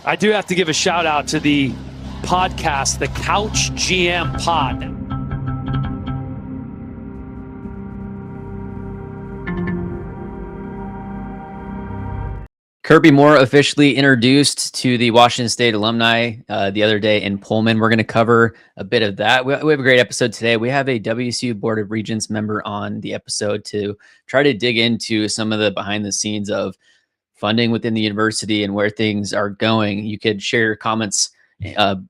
I do have to give a shout out to the podcast, the Couch GM Pod. Kirby Moore officially introduced to the Washington State alumni the other day in Pullman. We're going to cover a bit of that. We have a great episode today. We have a WSU Board of Regents member on the episode to try to dig into some of the behind the scenes of funding within the university and where things are going. You could share your comments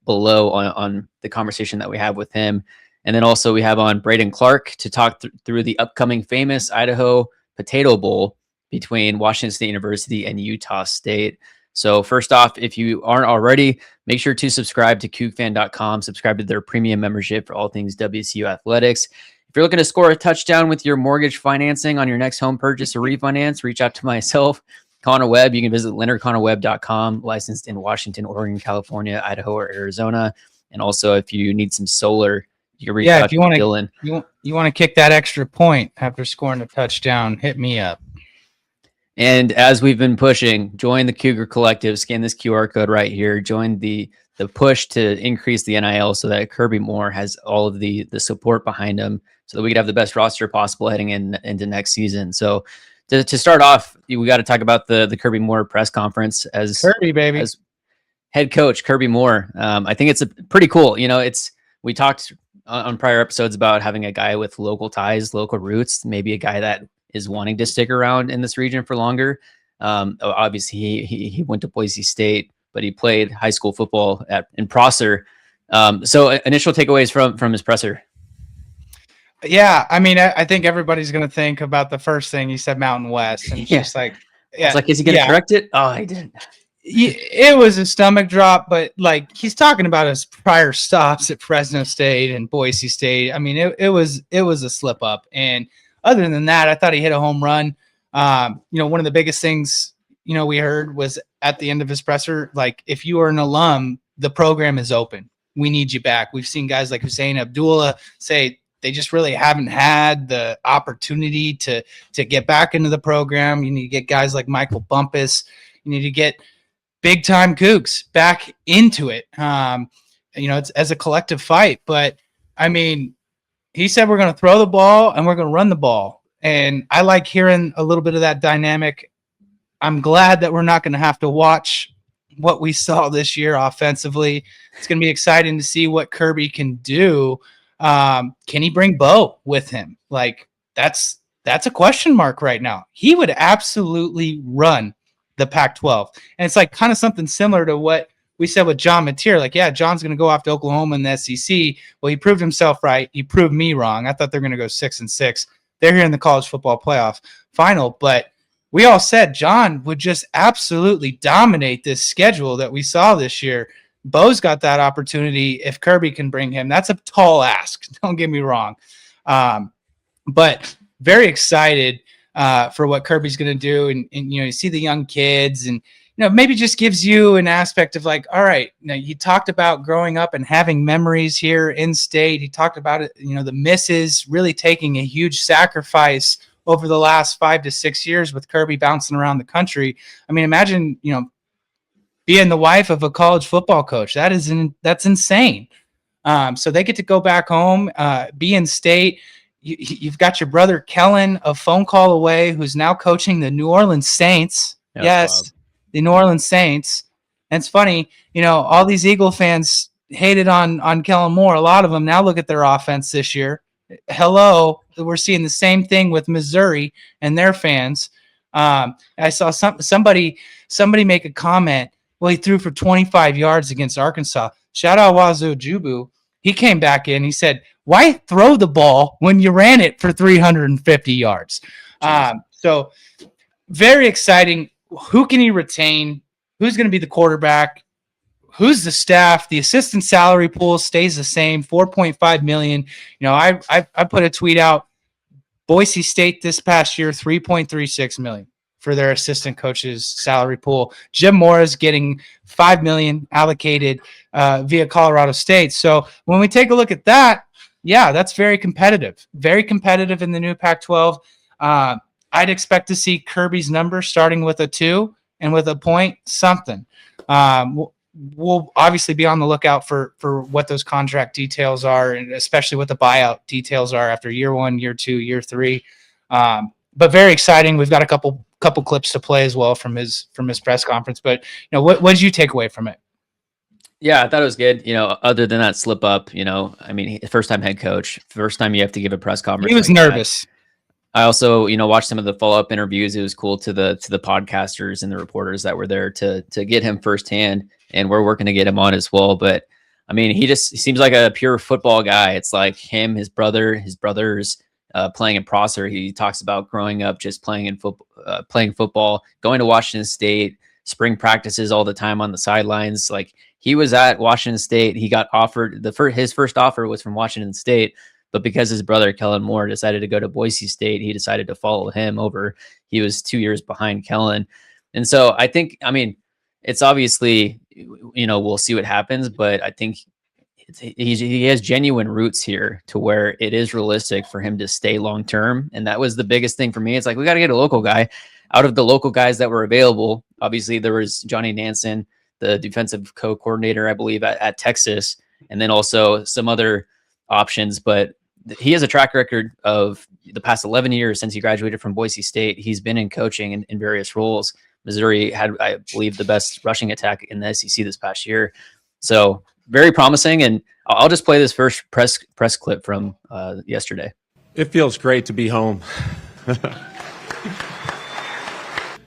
below on the conversation that we have with him. And then also we have on Braden Clark to talk through the upcoming Famous Idaho Potato Bowl between Washington State University and Utah State. So first off, if you aren't already, make sure to subscribe to CougFan.com, subscribe to their premium membership for all things WSU athletics. If you're looking to score a touchdown with your mortgage financing on your next home purchase or refinance, reach out to myself, Connor Webb. You can visit LeonardConnorWebb.com, licensed in Washington, Oregon, California, Idaho, or Arizona. And also, if you need some solar, you can reach out to Dylan. You want to kick that extra point after scoring a touchdown, hit me up. And as we've been pushing, join the Cougar Collective, scan this QR code right here, join the push to increase the NIL so that Kirby Moore has all of the support behind him so that we could have the best roster possible heading into next season. So to start off, we got to talk about the Kirby Moore press conference as Kirby, baby. As head coach Kirby Moore. I think it's pretty cool. We talked on prior episodes about having a guy with local ties, local roots, maybe a guy that is wanting to stick around in this region for longer. Obviously, he went to Boise State, but he played high school football in Prosser. So initial takeaways from his presser. Yeah, I mean, I think everybody's going to think about the first thing he said, Mountain West, and it's just like, it's like, is he going to correct it? Oh, he didn't. It was a stomach drop, but like he's talking about his prior stops at Fresno State and Boise State. I mean, it was a slip up, and other than that, I thought he hit a home run. One of the biggest things we heard was at the end of his presser, like, if you are an alum, the program is open. We need you back. We've seen guys like Hussein Abdullah say they just really haven't had the opportunity to get back into the program. You need to get guys like Michael Bumpus. You need to get big time Cougs back into it. It's as a collective fight. But I mean, he said we're going to throw the ball and we're going to run the ball. And I like hearing a little bit of that dynamic. I'm glad that we're not going to have to watch what we saw this year offensively. It's going to be exciting to see what Kirby can do. Can he bring Bo with him? Like, that's a question mark right now. He would absolutely run the Pac-12. And it's like kind of something similar to what we said with John Mateer. Like, yeah, John's going to go off to Oklahoma in the SEC. Well, he proved himself right. He proved me wrong. I thought they're going to go 6-6. They're here in the college football playoff final. But we all said John would just absolutely dominate this schedule that we saw this year. Bo's got that opportunity if Kirby can bring him. That's a tall ask. Don't get me wrong. But very excited for what Kirby's going to do. And you see the young kids and, maybe just gives you an aspect of like, all right, now you talked about growing up and having memories here in state. He talked about it, the misses really taking a huge sacrifice over the last 5 to 6 years with Kirby bouncing around the country. I mean, imagine, being the wife of a college football coach. That's insane. So they get to go back home, be in state. You've got your brother Kellen a phone call away, who's now coaching the New Orleans Saints. Yes, the New Orleans Saints. And it's funny, all these Eagle fans hated on Kellen Moore. A lot of them now look at their offense this year. Hello, we're seeing the same thing with Missouri and their fans. I saw somebody make a comment. Well, he threw for 25 yards against Arkansas. Shout out Wazoo Jubu. He came back in. He said, why throw the ball when you ran it for 350 yards? So very exciting. Who can he retain? Who's going to be the quarterback? Who's the staff? The assistant salary pool stays the same, $4.5 million. I put a tweet out. Boise State this past year, $3.36 million for their assistant coach's salary pool. Jim Mora's getting $5 million allocated via Colorado State. So when we take a look at that, yeah, that's very competitive in the new Pac-12. I'd expect to see Kirby's number starting with a 2 and with a point something. We'll obviously be on the lookout for what those contract details are, and especially what the buyout details are after year 1, year 2, year 3. But very exciting. We've got a couple clips to play as well from his press conference. But what did you take away from it? Yeah, I thought it was good. Other than that slip up, I mean, first time head coach, first time you have to give a press conference. He was nervous. I also, watched some of the follow-up interviews. It was cool to the podcasters and the reporters that were there to get him firsthand, and we're working to get him on as well. But I mean, he seems like a pure football guy. It's like him, his brothers playing in Prosser. He talks about growing up just playing football, going to Washington State, spring practices all the time on the sidelines. Like, he was at Washington State. He got offered his first offer was from Washington State. But because his brother, Kellen Moore, decided to go to Boise State, he decided to follow him over. He was 2 years behind Kellen. And so I think, I mean, it's obviously, we'll see what happens, but I think he has genuine roots here to where it is realistic for him to stay long-term. And that was the biggest thing for me. It's like, we got to get a local guy. Out of the local guys that were available, obviously there was Johnny Nansen, the defensive coordinator, I believe, at Texas, and then also some other options. But he has a track record of the past 11 years since he graduated from Boise State. He's been in coaching in various roles. Missouri had, I believe, the best rushing attack in the SEC this past year. So very promising. And I'll just play this first press clip from yesterday. It feels great to be home.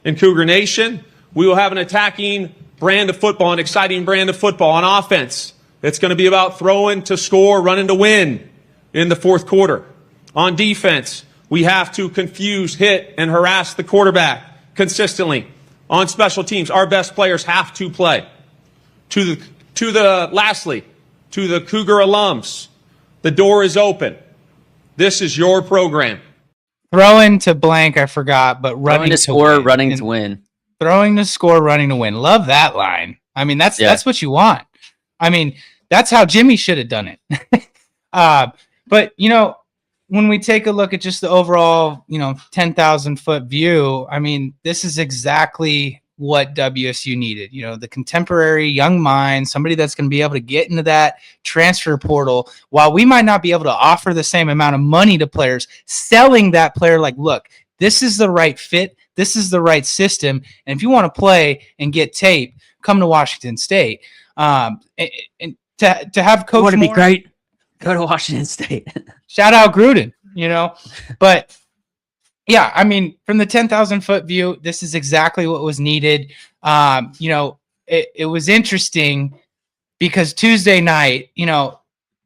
In Cougar Nation, we will have an attacking brand of football, an exciting brand of football on offense. It's going to be about throwing to score, running to win in the fourth quarter. On defense, we have to confuse, hit, and harass the quarterback consistently. On special teams, our best players have to play. Lastly, to the Cougar alums, the door is open. This is your program. Throwing to blank, I forgot, but running to score, running to win. Throwing to score, running to win. Love that line. I mean, that's what you want. I mean, that's how Jimmy should have done it. But, when we take a look at just the overall, 10,000-foot view, I mean, this is exactly what WSU needed. The contemporary young mind, somebody that's going to be able to get into that transfer portal. While we might not be able to offer the same amount of money to players, selling that player like, look, this is the right fit. This is the right system. And if you want to play and get tape, come to Washington State. And to have Coach Moore, be great. Go to Washington State. Shout out Gruden, But yeah, I mean, from the 10,000-foot view, this is exactly what was needed. It was interesting because Tuesday night,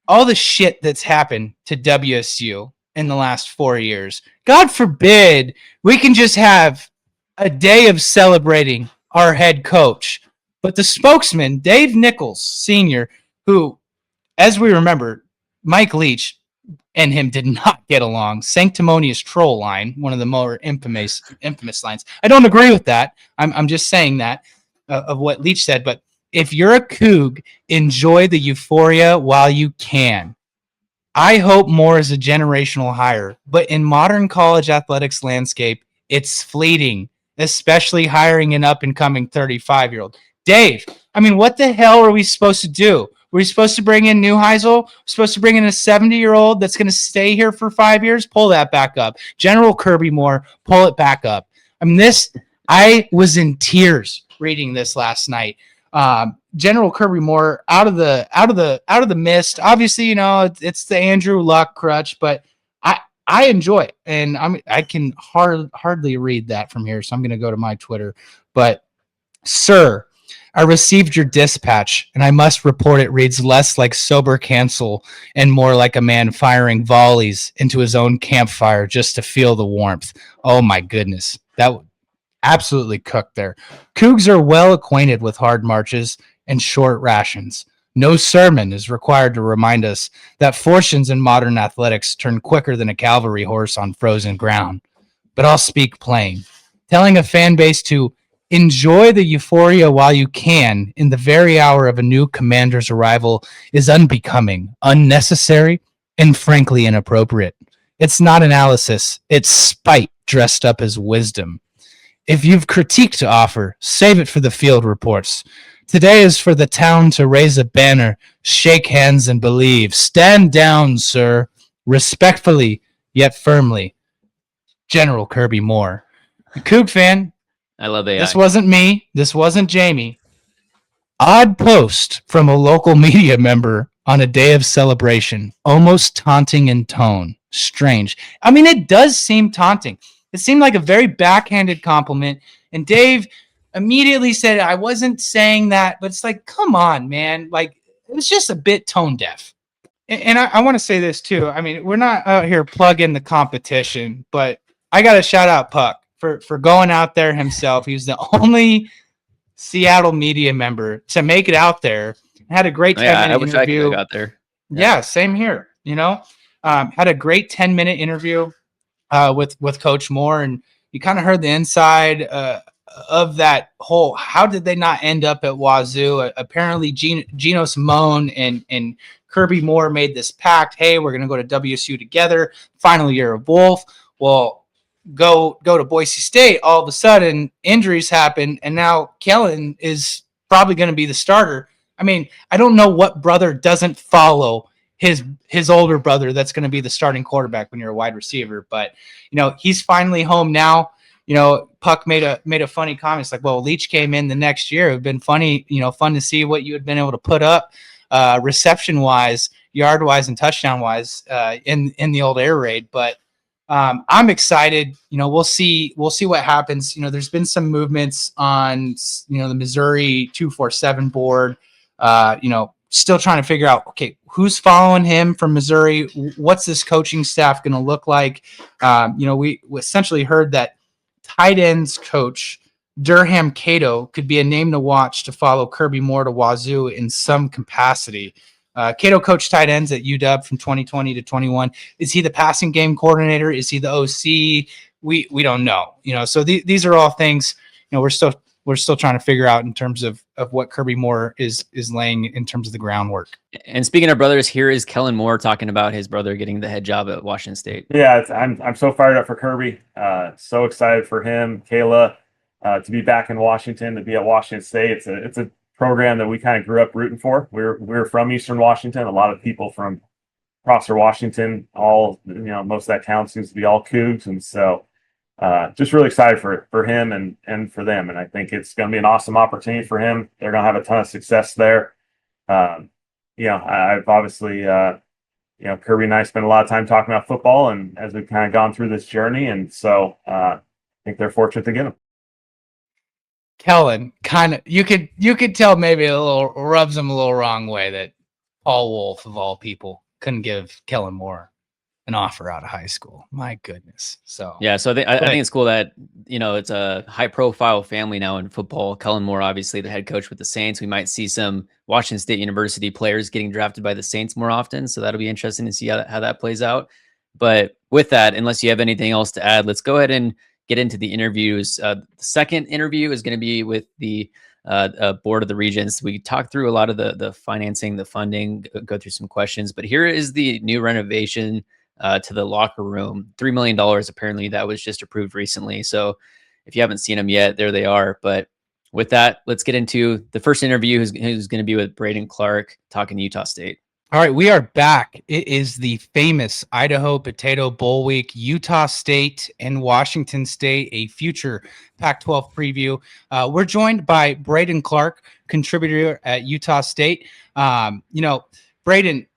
all the shit that's happened to WSU in the last 4 years, God forbid we can just have a day of celebrating our head coach. But the spokesman, Dave Nichols Sr., who, as we remember, Mike Leach and him did not get along. Sanctimonious troll line, one of the more infamous lines. I don't agree with that. I'm just saying that of what Leach said. But if you're a Coug, enjoy the euphoria while you can. I hope Moore is a generational hire, but in modern college athletics landscape, it's fleeting, especially hiring an up-and-coming 35-year-old. Dave, I mean, what the hell are we supposed to do? Were we supposed to bring in Neuheisel? We're supposed to bring in a 70-year-old that's going to stay here for 5 years? Pull that back up. General Kirby Moore, pull it back up. I mean, I was in tears reading this last night. General Kirby Moore out of the mist. Obviously, it's the Andrew Luck crutch, but I enjoy it, and I can hardly read that from here, so I'm going to go to my Twitter. But, sir, I received your dispatch, and I must report it reads less like sober cancel and more like a man firing volleys into his own campfire just to feel the warmth. Oh, my goodness. That absolutely cooked there. Cougs are well acquainted with hard marches and short rations. No sermon is required to remind us that fortunes in modern athletics turn quicker than a cavalry horse on frozen ground. But I'll speak plain. Telling a fan base to enjoy the euphoria while you can in the very hour of a new commander's arrival is unbecoming, unnecessary, and frankly inappropriate. It's not analysis. It's spite dressed up as wisdom. If you've critique to offer, save it for the field reports. Today is for the town to raise a banner, shake hands, and believe. Stand down, sir. Respectfully, yet firmly. General Kirby Moore. Coug fan, I love AI. this wasn't me. This wasn't Jamie. Odd post from a local media member on a day of celebration, almost taunting in tone. Strange. I mean, it does seem taunting. It seemed like a very backhanded compliment. And Dave immediately said, I wasn't saying that, but it's like, come on, man. Like, it was just a bit tone deaf. And I want to say this too. I mean, we're not out here plugging the competition, but I got to shout out Puck for going out there himself. He was the only Seattle media member to make it out there. Had a great 10-minute I wish interview. I could have got there. Yeah, same here. Had a great 10-minute interview with Coach Moore, and you kind of heard the inside of that whole. How did they not end up at Wazoo? Apparently, Gino Simone and Kirby Moore made this pact. Hey, we're going to go to WSU together. Final year of Wolf. Well, go to Boise State. All of a sudden, injuries happen, and now Kellen is probably going to be the starter. I mean, I don't know what brother doesn't follow his older brother that's going to be the starting quarterback when you're a wide receiver. But he's finally home now. Puck made a funny comment. It's like, well, Leach came in the next year. It'd been funny, fun to see what you had been able to put up reception wise, yard wise, and touchdown wise in the old air raid. But I'm excited. We'll see what happens. There's been some movements on the Missouri 247 board. Still trying to figure out, okay, who's following him from Missouri? What's this coaching staff going to look like? We essentially heard that tight ends coach Durham Cato could be a name to watch to follow Kirby Moore to Wazoo in some capacity. Cato coached tight ends at UW from 2020 to 21. Is he the passing game coordinator? Is he the OC? We don't know. So these are all things. We're still trying to figure out in terms of what Kirby Moore is laying in terms of the groundwork. And speaking of brothers, here is Kellen Moore talking about his brother getting the head job at Washington State. Yeah, I'm so fired up for Kirby. So excited for him, Kayla, to be back in Washington, to be at Washington State. It's a program that we kind of grew up rooting for. We're from Eastern Washington. A lot of people from Prosser, Washington, most of that town seems to be all Cougs, and so just really excited for him and for them. And I think it's going to be an awesome opportunity for him. They're going to have a ton of success there. I've obviously, Kirby and I spent a lot of time talking about football, and as we've kind of gone through this journey, and so I think they're fortunate to get him. Kellen, kind of, you could tell maybe a little rubs him a little wrong way that Paul Wolf of all people couldn't give Kellen Moore an offer out of high school. My goodness. So yeah, so I think it's cool that it's a high profile family now in football. Kellen Moore, obviously the head coach with the Saints. We might see some Washington State University players getting drafted by the Saints more often, so that'll be interesting to see how that plays out. But with that, unless you have anything else to add, let's go ahead and get into the interviews. The second interview is going to be with the board of the Regents. We talked through a lot of the financing, the funding, go through some questions, but here is the new renovation to the locker room. $3 million apparently that was just approved recently. So if you haven't seen them yet, there they are. But with that, let's get into the first interview, who's going to be with Braden Clark talking to Utah State. All right, we are back. It is the famous Idaho Potato Bowl week, Utah State and Washington State, a future Pac-12 preview. We're joined by Braden Clark, contributor at Utah State. Braden,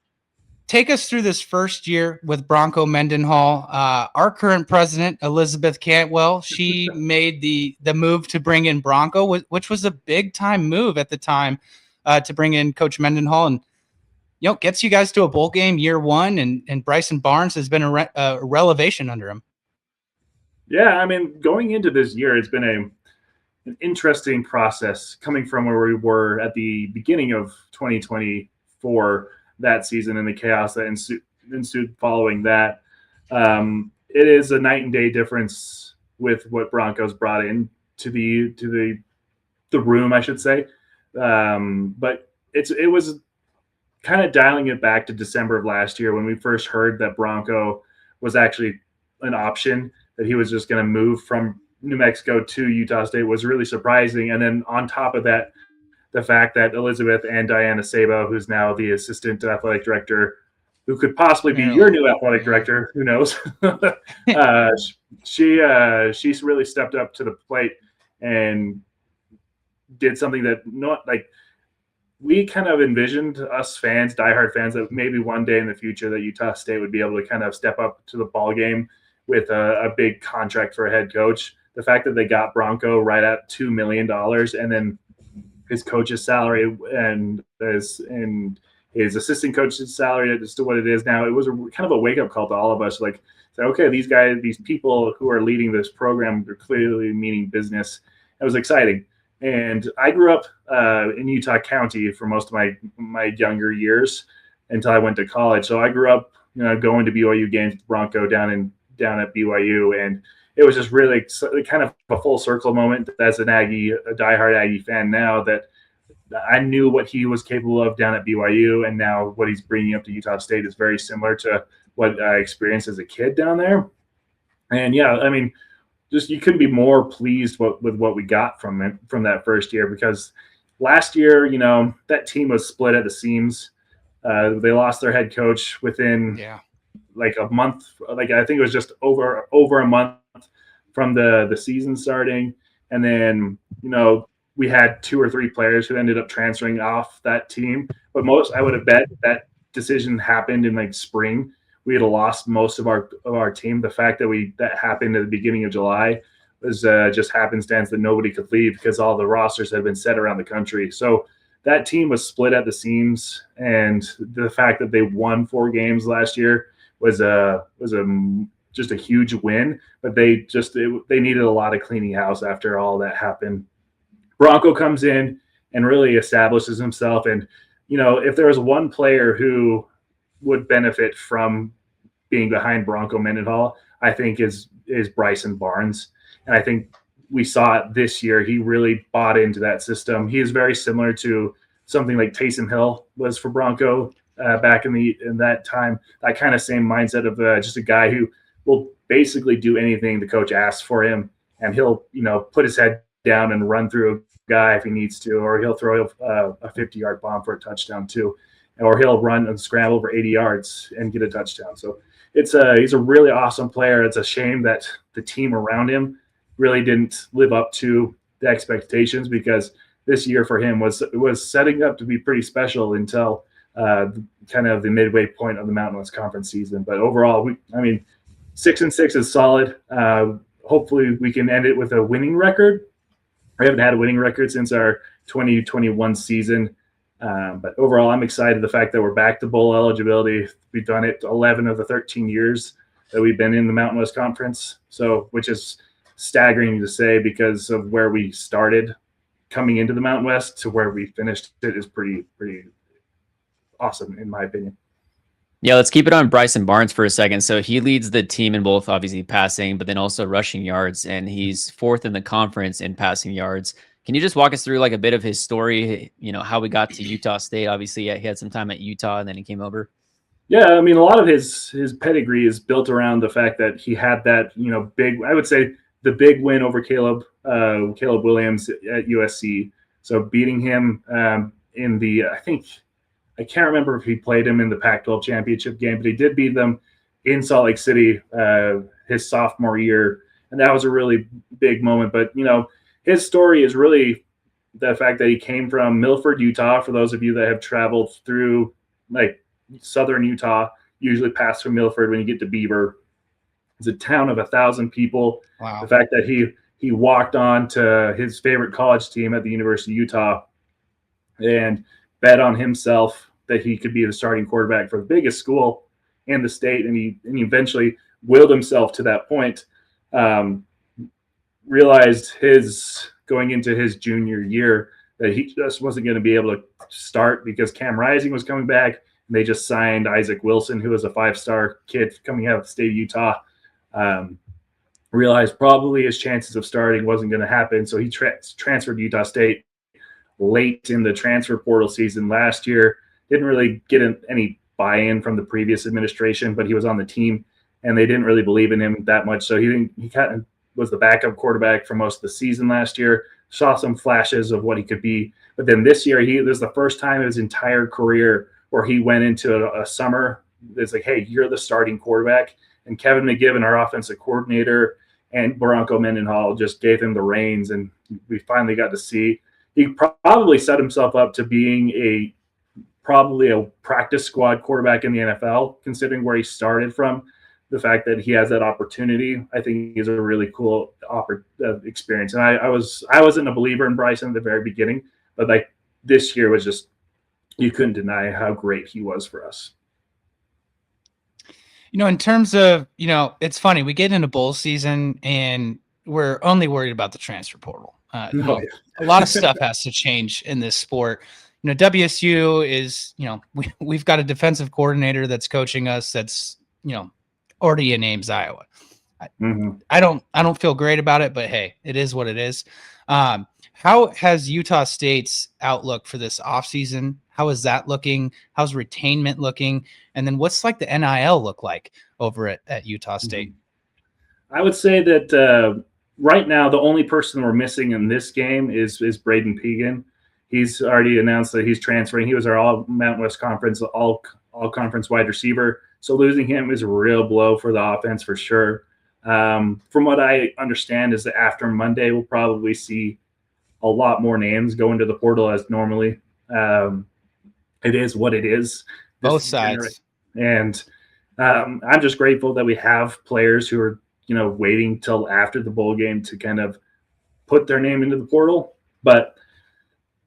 take us through this first year with Bronco Mendenhall. Our current president, Elizabeth Cantwell, she made the move to bring in Bronco, which was a big-time move at the time to bring in Coach Mendenhall, and gets you guys to a bowl game year one, and Bryson Barnes has been a relevation under him. Yeah, I mean, going into this year, it's been an interesting process coming from where we were at the beginning of 2024 that season and the chaos that ensued following that. It is a night and day difference with what Broncos brought in to the room, I should say. But it was kind of dialing it back to December of last year when we first heard that Bronco was actually an option, that he was just going to move from New Mexico to Utah State, was really surprising. And then on top of that, the fact that Elizabeth and Diana Sabo, who's now the assistant athletic director, who could possibly be your new athletic director, who knows? She's really stepped up to the plate and did something that we kind of envisioned, us fans, diehard fans, that maybe one day in the future that Utah State would be able to kind of step up to the ball game with a big contract for a head coach. The fact that they got Bronco right at $2 million, and then his coach's salary and his assistant coach's salary as to what it is now, it was kind of a wake up call to all of us. Like, okay, these people who are leading this program are clearly meaning business. It was exciting. And I grew up in Utah County for most of my younger years until I went to college. So I grew up, going to BYU games with Bronco down at BYU, and it was just really kind of a full circle moment as an Aggie, a diehard Aggie fan now, that I knew what he was capable of down at BYU, and now what he's bringing up to Utah State is very similar to what I experienced as a kid down there. And yeah, I mean, just you couldn't be more pleased with what we got from that first year, because last year, that team was split at the seams. They lost their head coach within like a month. Like, I think it was just over a month from the season starting. And then, we had 2 or 3 players who ended up transferring off that team. But I would have bet that decision happened in like spring. We had lost most of our team. The fact that happened at the beginning of July was just happenstance that nobody could leave because all the rosters had been set around the country. So that team was split at the seams, and the fact that they won 4 games last year was just a huge win. But they needed a lot of cleaning house after all that happened. Bronco comes in and really establishes himself, and if there was one player who would benefit from being behind Bronco Mendenhall, I think is Bryson Barnes. And I think we saw it this year. He really bought into that system. He is very similar to something like Taysom Hill was for Bronco back in that time. That kind of same mindset of just a guy who will basically do anything the coach asks for him, and he'll put his head down and run through a guy if he needs to, or he'll throw a 50-yard bomb for a touchdown too, or he'll run and scramble for 80 yards and get a touchdown. So he's a really awesome player. It's a shame that the team around him really didn't live up to the expectations, because this year for him was setting up to be pretty special until kind of the midway point of the Mountain West Conference season. But overall, 6-6 is solid. Hopefully we can end it with a winning record. We haven't had a winning record since our 2021 season. But overall, I'm excited. The fact that we're back to bowl eligibility. We've done it 11 of the 13 years that we've been in the Mountain West Conference. So, which is staggering to say, because of where we started coming into the Mountain West to where we finished it is pretty awesome, in my opinion. Yeah, let's keep it on Bryson Barnes for a second. So he leads the team in both, obviously, passing, but then also rushing yards, and he's 4th in the conference in passing yards. Can you just walk us through like a bit of his story, how we got to Utah State? Obviously, he had some time at Utah and then he came over. Yeah, a lot of his pedigree is built around the fact that he had that, big, I would say the big win over Caleb Williams at USC. So beating him in the, I can't remember if he played him in the Pac-12 championship game, but he did beat them in Salt Lake City his sophomore year. And that was a really big moment. But, his story is really the fact that he came from Milford, Utah. For those of you that have traveled through like southern Utah, usually pass through Milford when you get to Beaver. It's a town of 1,000 people. Wow. The fact that he walked on to his favorite college team at the University of Utah and bet on himself that he could be the starting quarterback for the biggest school in the state, and he eventually willed himself to that point. Realized going into his junior year that he just wasn't going to be able to start because Cam Rising was coming back, and they just signed Isaac Wilson, who was a 5-star kid coming out of the state of Utah. Realized probably his chances of starting wasn't going to happen, so he transferred to Utah State late in the transfer portal season last year. Didn't really get any buy-in from the previous administration, but he was on the team, and they didn't really believe in him that much. So he kind of was the backup quarterback for most of the season last year. saw some flashes of what he could be. But then this year, this was the first time in his entire career where he went into a summer. It's like, hey, you're the starting quarterback. And Kevin McGibbon, our offensive coordinator, and Bronco Mendenhall just gave him the reins. And we finally got to see. He probably set himself up to being probably a practice squad quarterback in the NFL, considering where he started from. The fact that he has that opportunity, I think, is a really cool experience. And I wasn't a believer in Bryson at the very beginning, but like this year was just, you couldn't deny how great he was for us. In terms of, it's funny, we get into bowl season and we're only worried about the transfer portal. A lot of stuff has to change in this sport. WSU is, we've got a defensive coordinator that's coaching us that's, already in Ames, Iowa. I don't feel great about it, but hey, it is what it is. How has Utah State's outlook for this offseason? How is that looking? How's retainment looking? And then what's like the NIL look like over at Utah State? I would say that right now, the only person we're missing in this game is Braden Pegan. He's already announced that he's transferring. He was our all Mountain West Conference, all conference wide receiver. So losing him is a real blow for the offense for sure. From what I understand is that after Monday, we'll probably see a lot more names go into the portal as normally. It is what it is. Both sides. And I'm just grateful that we have players who are, waiting till after the bowl game to kind of put their name into the portal. But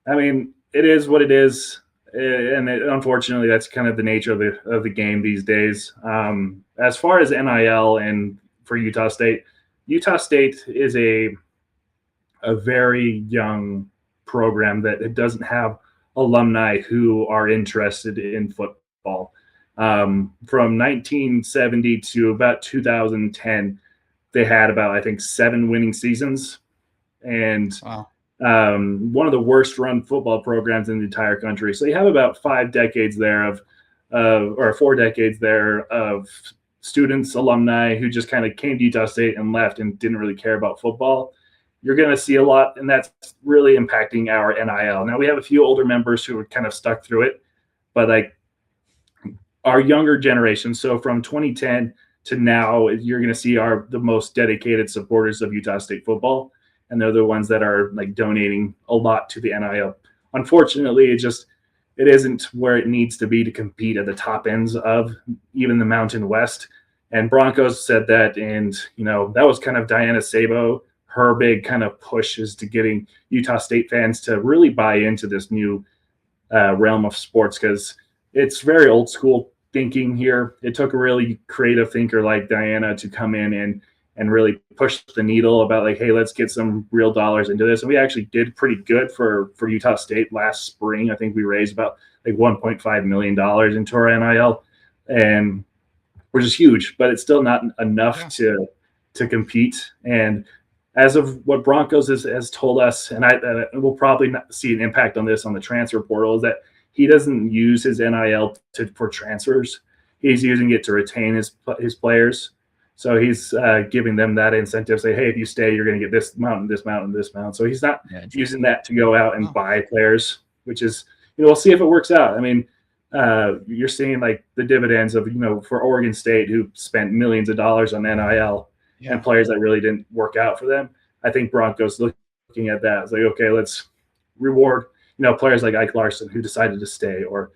I mean, it is what it is. And unfortunately, that's kind of the nature of the game these days. As far as NIL and for Utah State is a very young program that it doesn't have alumni who are interested in football. From 1970 to about 2010, they had about, I think, 7 winning seasons. And wow. One of the worst run football programs in the entire country. So you have about 5 decades there or 4 decades there of students, alumni who just kind of came to Utah State and left and didn't really care about football. You're going to see a lot, and that's really impacting our NIL. Now we have a few older members who are kind of stuck through it, but like our younger generation, so from 2010 to now, you're going to see the most dedicated supporters of Utah State football. And they're the ones that are like donating a lot to the NIL. Unfortunately, it isn't where it needs to be to compete at the top ends of even the Mountain West. And Broncos said that, and that was kind of Diana Sabo. Her big kind of push is to getting Utah State fans to really buy into this new realm of sports, because it's very old school thinking here. It took a really creative thinker like Diana to come in and really push the needle about like, hey, let's get some real dollars into this. And we actually did pretty good for Utah State last spring. I think we raised about like $1.5 million into our NIL, and which is huge, but it's still not enough to compete. And as of what Broncos has told us, and we'll probably not see an impact on this on the transfer portal, is that he doesn't use his NIL for transfers. He's using it to retain his players. So he's giving them that incentive. Say, hey, if you stay, you're going to get this amount, this amount, and this amount. So he's not using that to go out and buy players, which is, we'll see if it works out. I mean, you're seeing like the dividends of, for Oregon State, who spent millions of dollars on NIL and players that really didn't work out for them. I think Broncos looking at that. It's like, okay, let's reward, players like Ike Larson who decided to stay, or,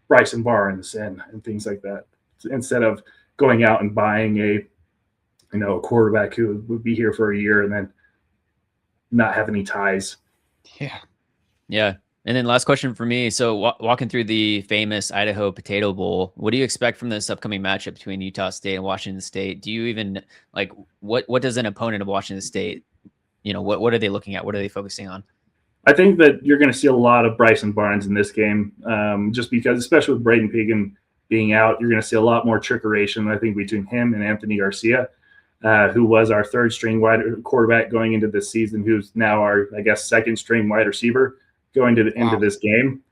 Bryson Barnes and things like that, instead of going out and buying a quarterback who would be here for a year and then not have any ties. Yeah. And then last question for me. So walking through the famous Idaho Potato Bowl, what do you expect from this upcoming matchup between Utah State and Washington State? Do you even like what does an opponent of Washington State, what are they looking at? What are they focusing on? I think that you're going to see a lot of Bryson Barnes in this game, just because, especially with Braden Pegan being out, you're going to see a lot more trickeration, I think, between him and Anthony Garcia, who was our third string wide quarterback going into this season, who's now our, I guess, second string wide receiver going into this game.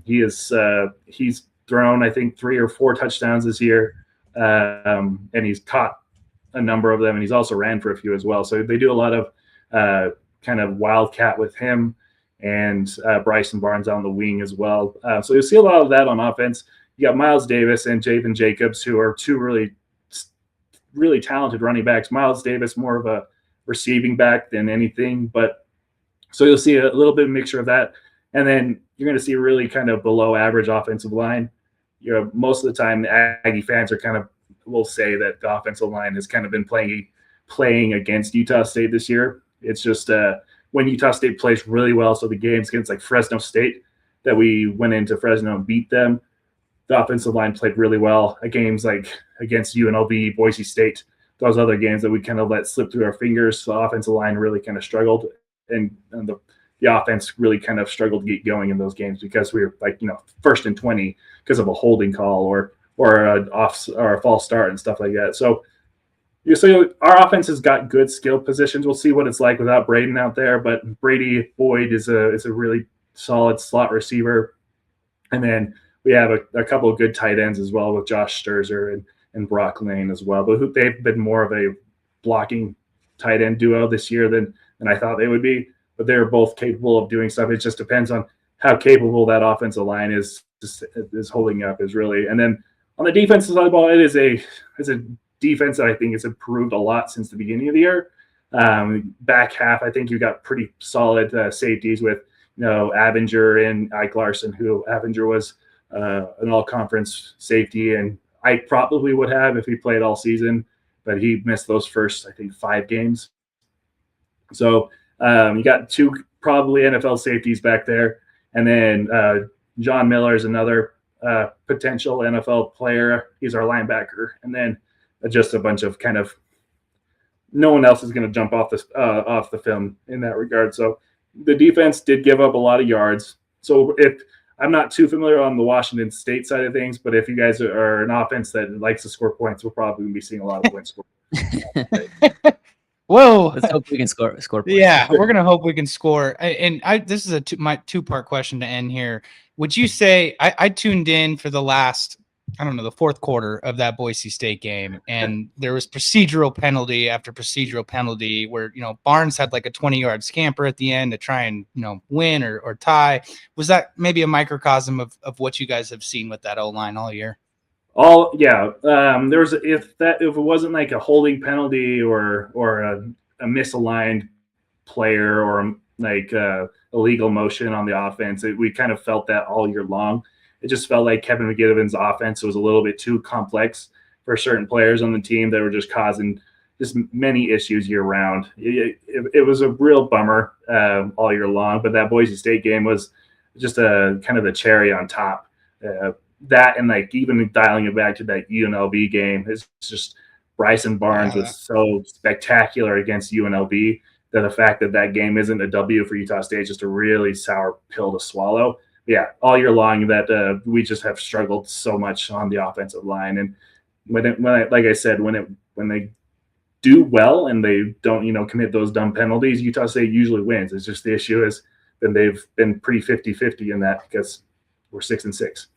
He's thrown, I think, 3 or 4 touchdowns this year, and he's caught a number of them, and he's also ran for a few as well. So they do a lot of kind of wildcat with him and Bryson Barnes on the wing as well. So you'll see a lot of that on offense. You got Miles Davis and Javen Jacobs, who are two really talented running backs. Miles Davis more of a receiving back than anything, but so you'll see a little bit of mixture of that. And then you're going to see really kind of below average offensive line. Most of the time the Aggie fans are kind of will say that the offensive line has kind of been playing against Utah State this year. It's just when Utah State plays really well, so the games against like Fresno State that we went into Fresno and beat them, the offensive line played really well. Games like against UNLV, Boise State, those other games that we kind of let slip through our fingers, the offensive line really kind of struggled, and the offense really kind of struggled to get going in those games because we were like, 1st and 20 because of a holding call or a false start and stuff like that. So our offense has got good skill positions. We'll see what it's like without Braden out there, but Brady Boyd is a really solid slot receiver. And then we have a couple of good tight ends as well with Josh Sturzer and Brock Lane as well. But they've been more of a blocking tight end duo this year than I thought they would be. But they're both capable of doing stuff. It just depends on how capable that offensive line is holding up is really. And then on the defensive side of the ball, it's a defense that I think has improved a lot since the beginning of the year. Back half, I think you got pretty solid safeties with Avinger and Ike Larson, who Avinger was an all-conference safety, and Ike probably would have if he played all season, but he missed those first, I think, 5 games. So you got 2 probably NFL safeties back there, and then John Miller is another potential NFL player. He's our linebacker, and then just a bunch of kind of no one else is going to jump off the film in that regard. So the defense did give up a lot of yards. So if I'm not too familiar on the Washington State side of things, but if you guys are an offense that likes to score points, we're probably going to be seeing a lot of points scored. Whoa! Let's hope we can score points. Yeah, we're gonna hope we can score. And this is my 2-part question to end here. Would you say I tuned in for the last, the 4th quarter of that Boise State game, and there was procedural penalty after procedural penalty where Barnes had like a 20-yard scamper at the end to try and win or tie. Was that maybe a microcosm of what you guys have seen with that O-line all year? There was if it wasn't like a holding penalty or a misaligned player or like illegal motion on the offense, we kind of felt that all year long. It just felt like Kevin McGiviven's offense was a little bit too complex for certain players on the team that were just causing just many issues year round. It was a real bummer all year long, but that Boise State game was just a kind of the cherry on top. That and like even dialing it back to that UNLV game, it's just Bryson Barnes was so spectacular against UNLV that the fact that game isn't a W for Utah State is just a really sour pill to swallow. Yeah, all year long that we just have struggled so much on the offensive line, and like I said, when they do well and they don't commit those dumb penalties, Utah State usually wins. It's just the issue is that they've been pretty 50-50 in that because we're 6-6.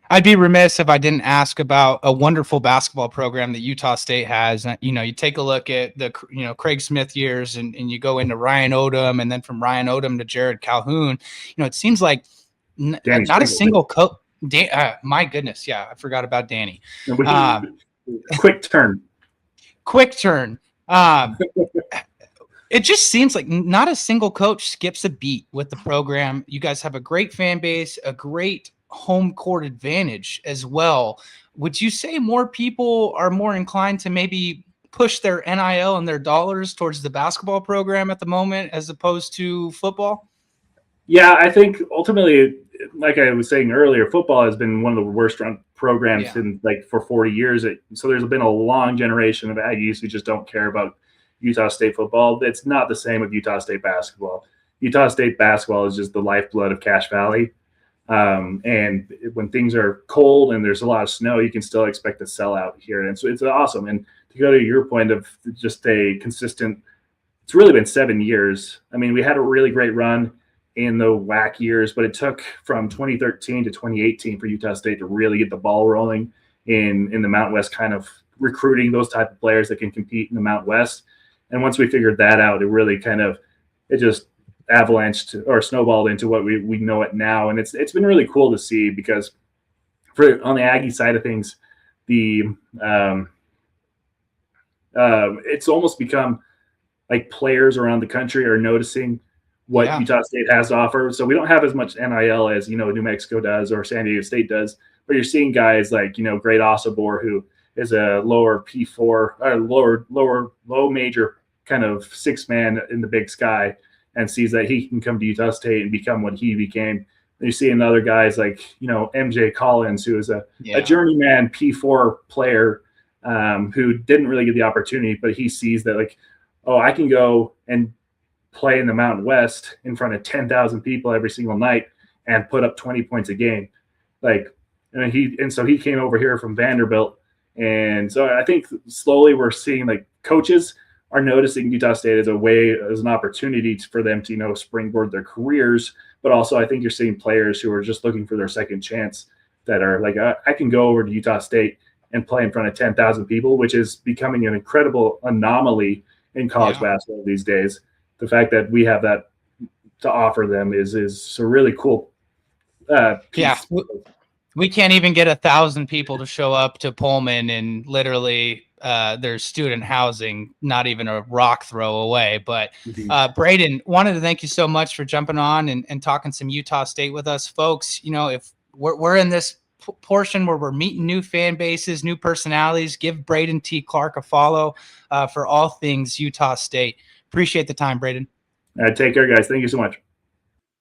I'd be remiss if I didn't ask about a wonderful basketball program that Utah State has. You take a look at the Craig Smith years and you go into Ryan Odom, and then from Ryan Odom to Jared Calhoun. It seems like not a single coach. My goodness, yeah, I forgot about Danny. Quick turn. It just seems like not a single coach skips a beat with the program. You guys have a great fan base, a great home court advantage as well. Would you say more people are more inclined to maybe push their NIL and their dollars towards the basketball program at the moment as opposed to football? Yeah, I think ultimately, like I was saying earlier, football has been one of the worst run programs for 40 years. So there's been a long generation of Aggies who just don't care about Utah State football. It's not the same with Utah State basketball. Utah State basketball is just the lifeblood of Cache Valley. And when things are cold and there's a lot of snow, you can still expect a sellout here. And so it's awesome. And to go to your point of just a consistent, it's really been 7 years. I mean, we had a really great run in the WAC years, but it took from 2013 to 2018 for Utah State to really get the ball rolling in the Mountain West, kind of recruiting those type of players that can compete in the Mountain West. And once we figured that out, it really it just avalanched or snowballed into what we know it now. And it's been really cool to see, because on the Aggie side of things, it's almost become like players around the country are noticing what Utah State has to offer. So we don't have as much NIL as, New Mexico does or San Diego State does, but you're seeing guys like, Great Osobor, who is a lower P4, low major kind of six man in the Big Sky, and sees that he can come to Utah State and become what he became. And you see other guys like, MJ Collins, who is a journeyman P4 player, who didn't really get the opportunity, but he sees that, like, oh, I can go and play in the Mountain West in front of 10,000 people every single night and put up 20 points a game. So he came over here from Vanderbilt. And so I think slowly we're seeing, like, coaches are noticing Utah State as an opportunity for them to, springboard their careers. But also I think you're seeing players who are just looking for their second chance, that are like, I can go over to Utah State and play in front of 10,000 people, which is becoming an incredible anomaly in college basketball these days. The fact that we have that to offer them is a really cool piece. We can't even get 1,000 people to show up to Pullman, and literally there's student housing not even a rock throw away. But Braden, wanted to thank you so much for jumping on and talking some Utah State with us, folks. If we're in this portion where we're meeting new fan bases, new personalities, give Braden T. Clark a follow for all things Utah State. Appreciate the time, Braden. Take care, guys. Thank you so much.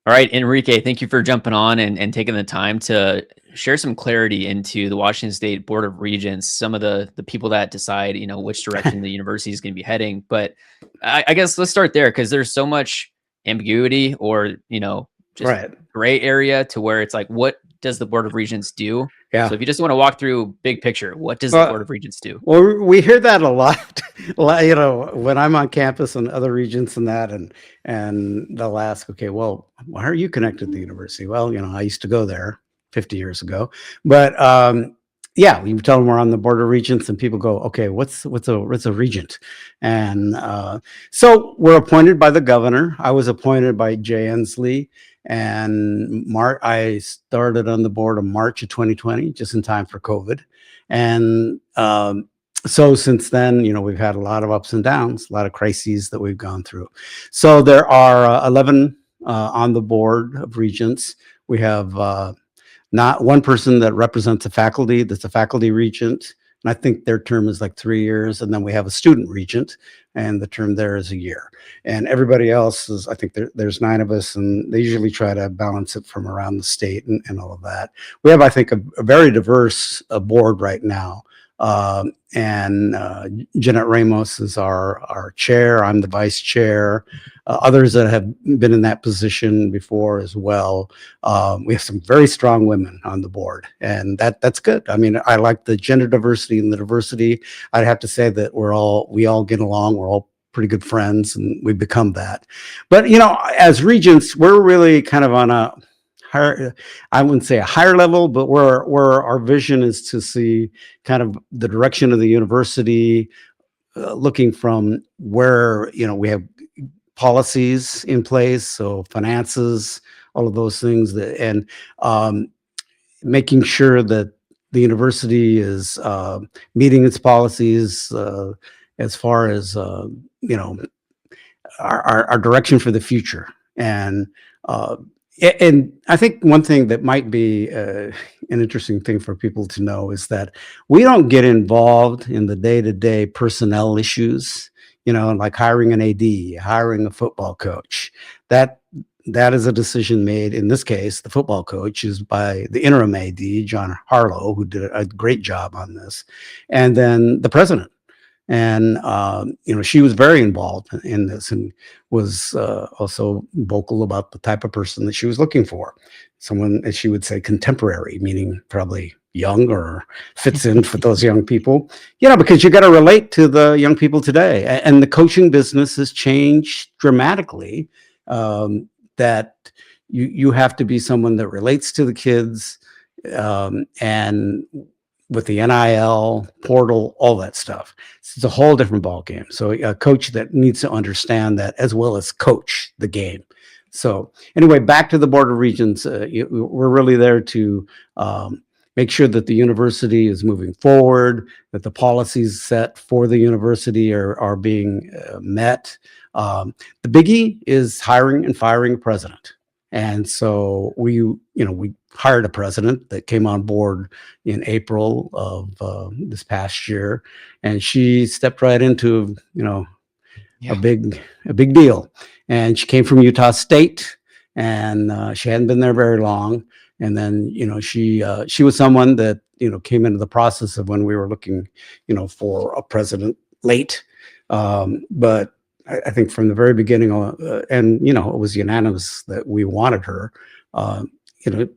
All right, Enrique, thank you for jumping on and taking the time to share some clarity into the Washington State Board of Regents, some of the people that decide, which direction the university is going to be heading. But I guess let's start there, because there's so much ambiguity or, just gray area to where it's like, what does the Board of Regents do? Yeah. So if you just want to walk through big picture, what does the Board of Regents do? Well, we hear that a lot, when I'm on campus and other regents and that, and they'll ask, okay, well, why are you connected to the university? Well, I used to go there 50 years ago, but you tell them we're on the Board of Regents, and people go, okay, what's a regent? And so we're appointed by the governor. I was appointed by Jay Ensley. And I started on the board in March of 2020, just in time for COVID. And so since then, we've had a lot of ups and downs, a lot of crises that we've gone through. So there are 11 on the Board of Regents. We have not one person that represents the faculty, that's a faculty regent. And I think their term is like 3 years. And then we have a student regent, and the term there is a year. And everybody else is, I think there's 9 of us, and they usually try to balance it from around the state and all of that. We have, I think, a very diverse board right now. Jeanette Ramos is our chair. I'm the vice chair. Others that have been in that position before as well. We have some very strong women on the board, and that's good. I mean, I like the gender diversity and the diversity. I'd have to say that we all get along. We're all pretty good friends, and we've become that. But as regents, we're really kind of on a higher, I wouldn't say a higher level, but where our vision is to see kind of the direction of the university, looking from where we have policies in place, so finances, all of those things, and making sure that the university is meeting its policies as far as our direction for the future. And I think one thing that might be an interesting thing for people to know is that we don't get involved in the day-to-day personnel issues, like hiring an AD, hiring a football coach. That is a decision made, in this case, the football coach is by the interim AD, John Harlow, who did a great job on this, and then the president. And, she was very involved in this, and was also vocal about the type of person that she was looking for. Someone, as she would say, contemporary, meaning probably young or fits in for those young people, because you got to relate to the young people today. And the coaching business has changed dramatically, that you have to be someone that relates to the kids, and with the NIL portal, all that stuff. It's a whole different ball game. So a coach that needs to understand that as well as coach the game. So anyway, back to the Board of Regents. We're really there to make sure that the university is moving forward, that the policies set for the university are being met. The biggie is hiring and firing a president. And so we hired a president that came on board in April of this past year, and she stepped right into, a big deal. And she came from Utah State, and she hadn't been there very long. And then, she was someone that, came into the process of when we were looking, for a president late. But I think from the very beginning, and, it was unanimous that we wanted her.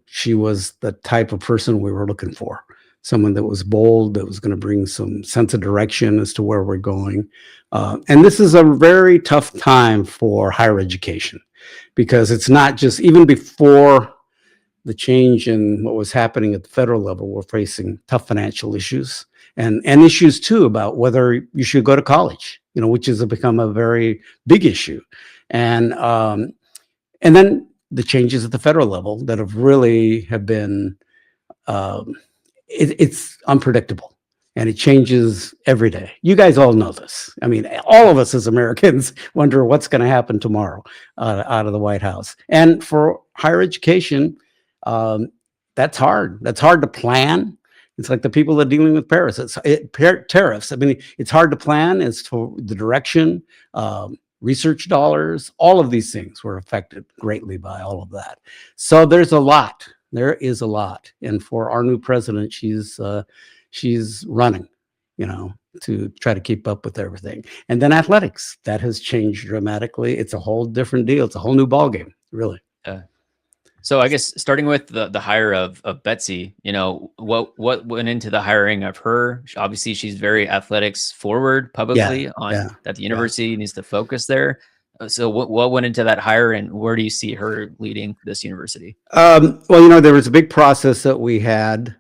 She was the type of person we were looking for. Someone that was bold, that was going to bring some sense of direction as to where we're going. And this is a very tough time for higher education, because it's not just, even before the change in what was happening at the federal level, we're facing tough financial issues and issues too about whether you should go to college, which has become a very big issue. And then the changes at the federal level that have been, it's unpredictable, and it changes every day. You guys all know this. I mean, all of us as Americans wonder what's going to happen tomorrow out of the White House. And for higher education, that's hard. That's hard to plan. It's like the people that are dealing with tariffs. I mean, it's hard to plan as to the direction, research dollars, all of these things were affected greatly by all of that. So there's a lot. There is a lot. And for our new president, she's running, to try to keep up with everything. And then athletics, that has changed dramatically. It's a whole different deal. It's a whole new ballgame, really. So I guess starting with the hire of Betsy, what went into the hiring of her? Obviously, she's very athletics forward publicly that the university needs to focus there. So what went into that hire, and where do you see her leading this university? Well, there was a big process that we had.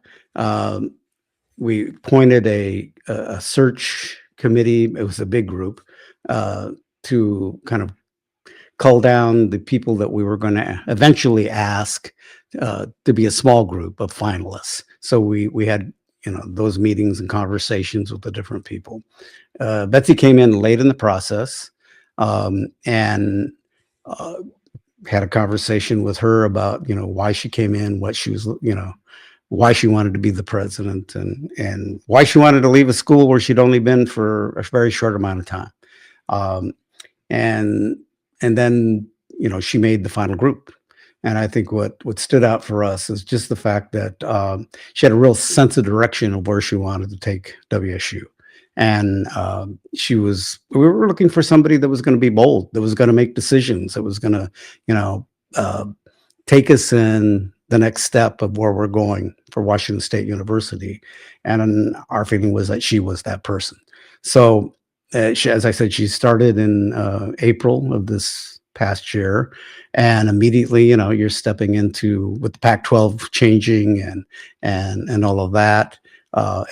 We appointed a search committee. It was a big group to kind of cull down the people that we were going to eventually ask to be a small group of finalists. So we had those meetings and conversations with the different people. Betsy came in late in the process, and had a conversation with her about why she came in, what she was, why she wanted to be the president, and why she wanted to leave a school where she'd only been for a very short amount of time. And then, she made the final group. And I think what stood out for us is just the fact that she had a real sense of direction of where she wanted to take WSU. And we were looking for somebody that was going to be bold, that was going to make decisions, that was going to, take us in the next step of where we're going for Washington State University. And our feeling was that she was that person. So, as I said, she started in April of this past year, and immediately, you're stepping into with the Pac-12 changing and all of that,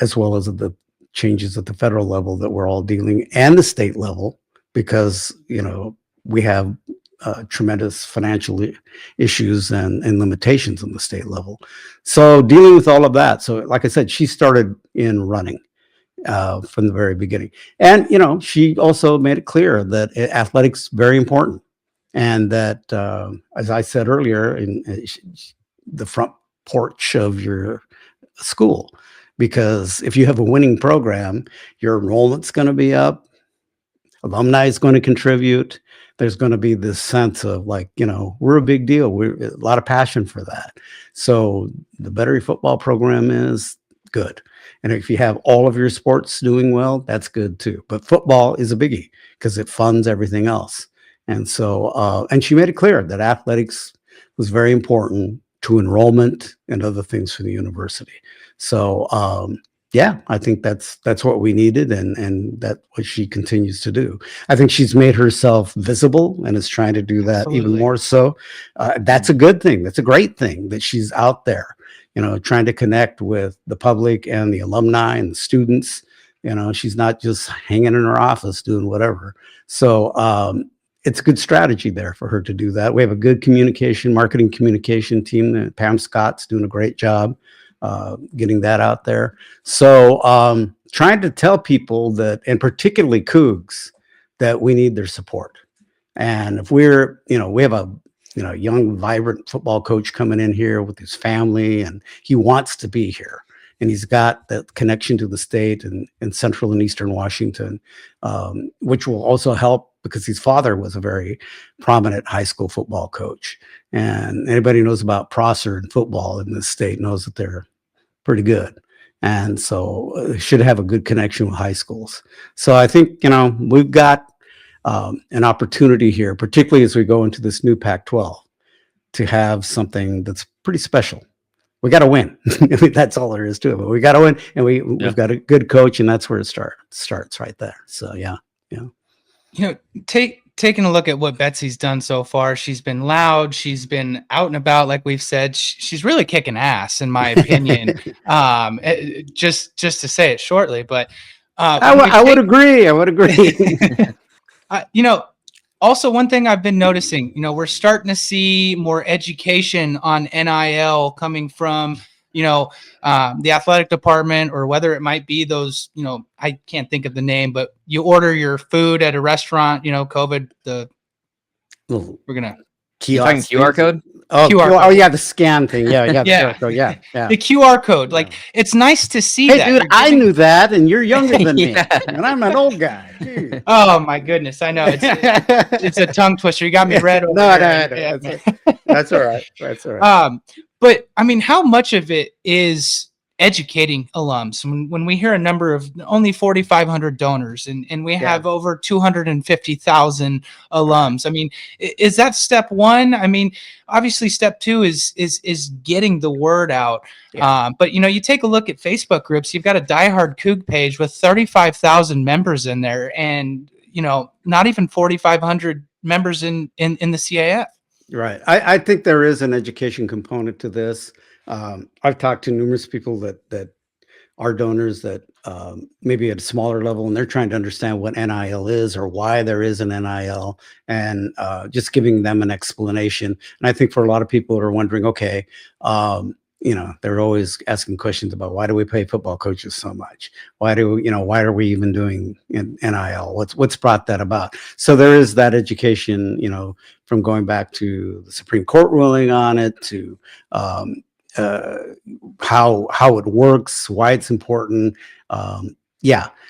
as well as the changes at the federal level that we're all dealing, and the state level, because we have tremendous financial issues and limitations on the state level. So dealing with all of that. So, like I said, she started in running from the very beginning. And, she also made it clear that athletics very important. And that, as I said earlier, in the front porch of your school, because if you have a winning program, your enrollment's going to be up, alumni is going to contribute. There's going to be this sense of we're a big deal. We're a lot of passion for that. So the better your football program is, good. And if you have all of your sports doing well, that's good too. But football is a biggie because it funds everything else. And so, and she made it clear that athletics was very important to enrollment and other things for the university. So, yeah, I think that's what we needed, and that what she continues to do. I think she's made herself visible and is trying to do that even Absolutely. more so. That's a good thing. That's a great thing that she's out there, trying to connect with the public and the alumni and the students. She's not just hanging in her office doing whatever. So it's a good strategy there for her to do that. We have a good marketing communication team. Pam Scott's doing a great job getting that out there. So trying to tell people that, and particularly Cougs, that we need their support. And if we have a young, vibrant football coach coming in here with his family, and he wants to be here, and he's got that connection to the state and central and eastern Washington, which will also help because his father was a very prominent high school football coach. And anybody who knows about Prosser and football in this state knows that they're pretty good. And so should have a good connection with high schools. So I think, we've got an opportunity here, particularly as we go into this new Pac-12, to have something that's pretty special. We got to win. I mean, that's all there is to it. But we got to win, and we've got a good coach, and that's where it starts right there. So yeah. Taking a look at what Betsy's done so far, she's been loud. She's been out and about, like we've said. She's really kicking ass, in my opinion. Just to say it shortly, but I would agree. I would agree. Also, one thing I've been noticing, we're starting to see more education on NIL coming from, the athletic department, or whether it might be those, I can't think of the name, but you order your food at a restaurant, COVID, we're going to. Kiosk. QR code? Oh, QR code. Oh, yeah, the scan thing. Yeah. The QR code. Yeah. The QR code. Like, it's nice to see Hey, that. dude, I knew that, and you're younger than me, and I'm an old guy. Jeez. Oh, my goodness. I know. It's a tongue twister. You got me red over No, there. that's all right. That's all right. But I mean, how much of it is educating alums when we hear a number of only 4,500 donors and we have over 250,000 alums? I mean, is that step one? I mean, obviously step two is getting the word out. But you take a look at Facebook groups, you've got a diehard Coug page with 35,000 members in there, and not even 4,500 members in the CAF. Right. I think there is an education component to this. I've talked to numerous people that are donors that maybe at a smaller level, and they're trying to understand what NIL is or why there is an NIL, and just giving them an explanation. And I think for a lot of people who are wondering, okay, they're always asking questions about why do we pay football coaches so much? Why are we even doing NIL? What's brought that about? So there is that education, from going back to the Supreme Court ruling on it to how it works, why it's important.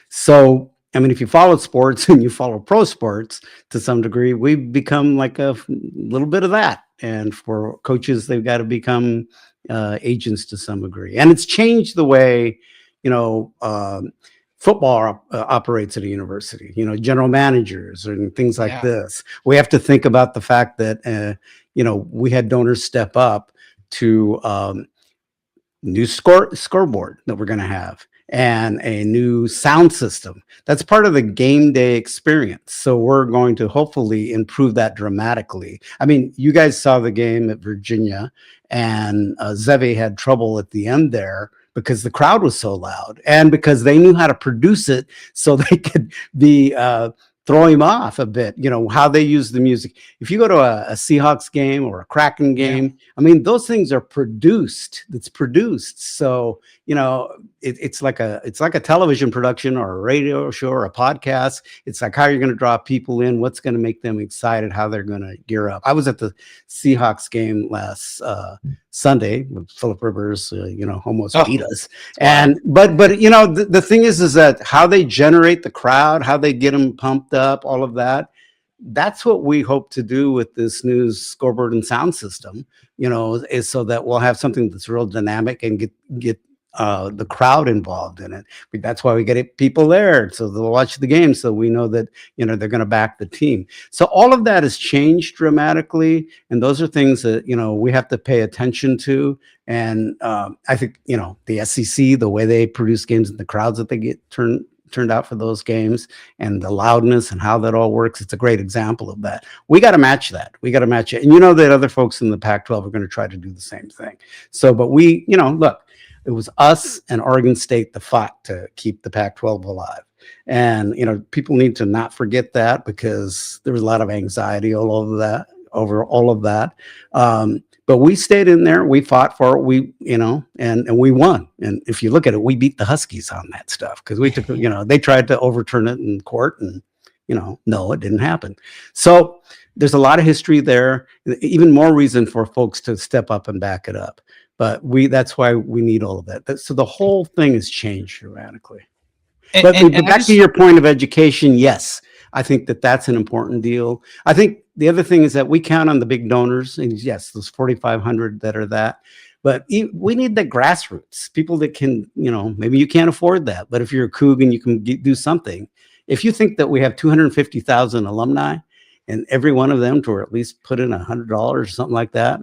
So I mean, if you follow sports and you follow pro sports to some degree, we've become like a little bit of that. And for coaches, they've got to become agents to some degree. And it's changed the way, football operates at a university, general managers and things like this. We have to think about the fact that, we had donors step up to new scoreboard that we're going to have, and a new sound system. That's part of the game day experience. So we're going to hopefully improve that dramatically. I mean, you guys saw the game at Virginia, and Zeve had trouble at the end there because the crowd was so loud, and because they knew how to produce it so they could be throw him off a bit, how they use the music. If you go to a Seahawks game or a Kraken game, I mean, those things are produced. It's produced. So, it's like a television production or a radio show or a podcast. It's like how you're going to draw people in, what's going to make them excited, how they're going to gear up. I was at the Seahawks game last Sunday with Phillip Rivers, almost beat us. And but the thing is that how they generate the crowd, how they get them pumped up, all of that. That's what we hope to do with this new scoreboard and sound system, is so that we'll have something that's real dynamic and get the crowd involved in it. That's why we get people there, so they'll watch the game, so we know that they're going to back the team. So all of that has changed dramatically, and those are things that we have to pay attention to. And I think the SEC, the way they produce games and the crowds that they get turned out for those games, and the loudness and how that all works, it's a great example of that. We got to match that. We got to match it. And that other folks in the Pac-12 are going to try to do the same thing. So, but we, look, it was us and Oregon State that fought to keep the Pac-12 alive. And, people need to not forget that, because there was a lot of anxiety over all of that. But we stayed in there. We fought for it. And we won. And if you look at it, we beat the Huskies on that stuff, because we took, they tried to overturn it in court, and, no, it didn't happen. So there's a lot of history there. Even more reason for folks to step up and back it up. But that's why we need all of that. So the whole thing has changed dramatically. But back to your point of education, yes, I think that's an important deal. I think the other thing is that we count on the big donors, and yes, those 4,500 that are that. But we need the grassroots, people that can, maybe you can't afford that, but if you're a Coug and you can do something, if you think that we have 250,000 alumni, and every one of them to at least put in $100 or something like that,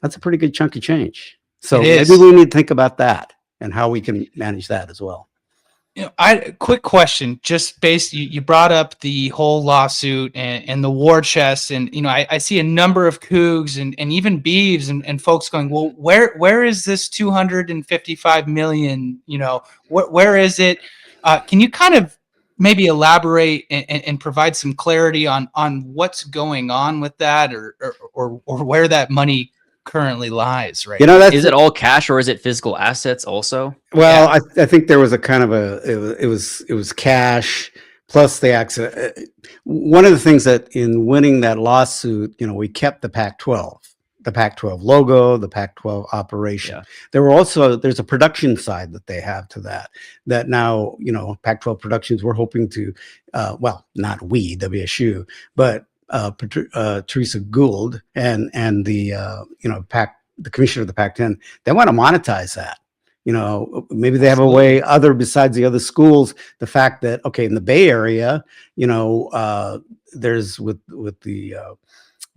that's a pretty good chunk of change. So maybe we need to think about that and how we can manage that as well. Quick question, just you brought up the whole lawsuit and the war chest, and I see a number of Cougs and even Beavs and folks going, well, where is this 255 million? Where is it? Can you kind of maybe elaborate and provide some clarity on what's going on with that, or where that money currently lies, right? Is it all cash, or is it physical assets also? Well, yeah. I think there was a kind of it was cash plus the accident. One of the things that in winning that lawsuit, we kept the Pac-12 logo, the Pac-12 operation. Yeah. There's a production side that they have to that now, Pac-12 Productions, we're hoping to, not we, WSU, but Teresa Gould and the the commissioner of the Pac-10, they want to monetize that. Maybe they have a way besides the other schools. The fact that in the Bay Area, there's with the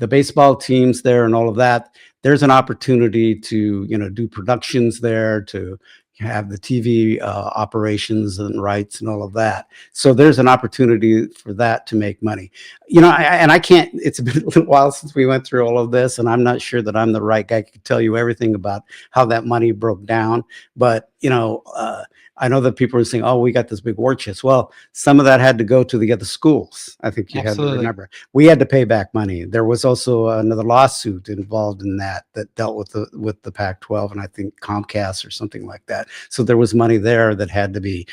baseball teams there and all of that, there's an opportunity to do productions there, to have the TV operations and rights and all of that. So there's an opportunity for that to make money. I can't, it's been a little while since we went through all of this, and I'm not sure that I'm the right guy to tell you everything about how that money broke down. But, I know that people are saying, oh, we got this big war chest. Well, some of that had to go to the other schools. I think you have to remember. We had to pay back money. There was also another lawsuit involved in that dealt with the Pac-12, and I think Comcast or something like that. So there was money there that had to be,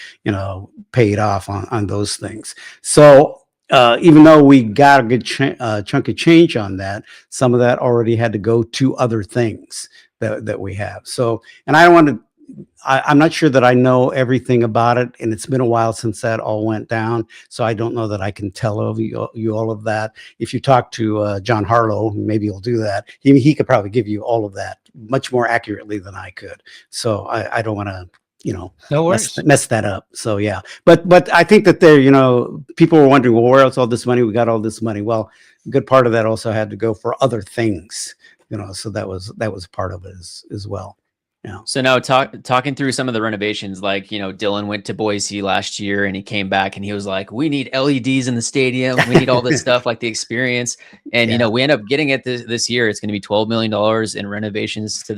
paid off on those things. So even though we got a good chunk of change on that, some of that already had to go to other things that we have. So, and I don't want to, I'm not sure that I know everything about it, and it's been a while since that all went down, so I don't know that I can tell you all of that. If you talk to John Harlow, maybe he'll do that. He could probably give you all of that much more accurately than I could. So I don't want to, mess that up. So yeah, but I think that people were wondering, well, where else all this money? We got all this money. Well, a good part of that also had to go for other things, so that was part of it as well. Yeah. So now talking through some of the renovations, like, Dylan went to Boise last year and he came back and he was like, we need LEDs in the stadium. We need all this stuff, like the experience. And, we end up getting it this year. It's going to be $12 million in renovations to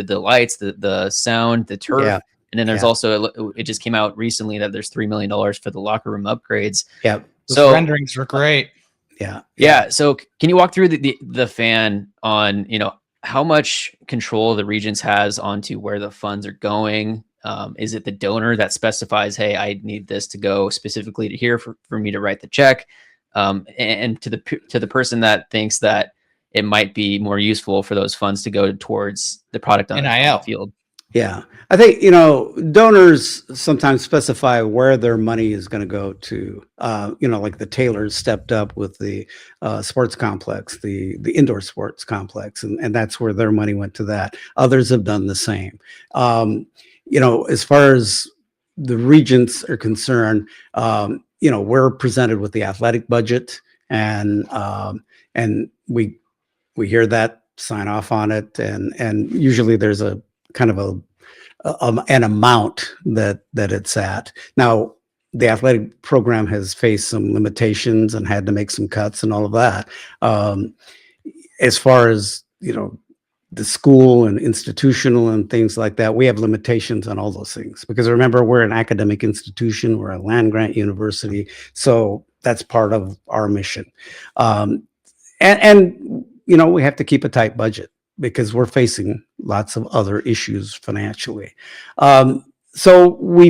the lights, the sound, the turf. Yeah. And then there's also, it just came out recently that there's $3 million for the locker room upgrades. Yeah. Those renderings were great. Yeah. Yeah. So can you walk through the fan on, how much control the Regents has onto where the funds are going? Is it the donor that specifies, hey, I need this to go specifically to here for me to write the check? And to the person that thinks that it might be more useful for those funds to go towards the product on the field. Yeah, I think, donors sometimes specify where their money is going to go to. Like the Taylors stepped up with the sports complex, the indoor sports complex, and that's where their money went to that. Others have done the same. as far as the Regents are concerned, we're presented with the athletic budget, and we hear that, sign off on it, and usually there's a kind of an amount that it's at. Now, the athletic program has faced some limitations and had to make some cuts and all of that. As far as the school and institutional and things like that, we have limitations on all those things, because remember, we're an academic institution, we're a land grant university, so that's part of our mission. And we have to keep a tight budget because we're facing lots of other issues financially. So we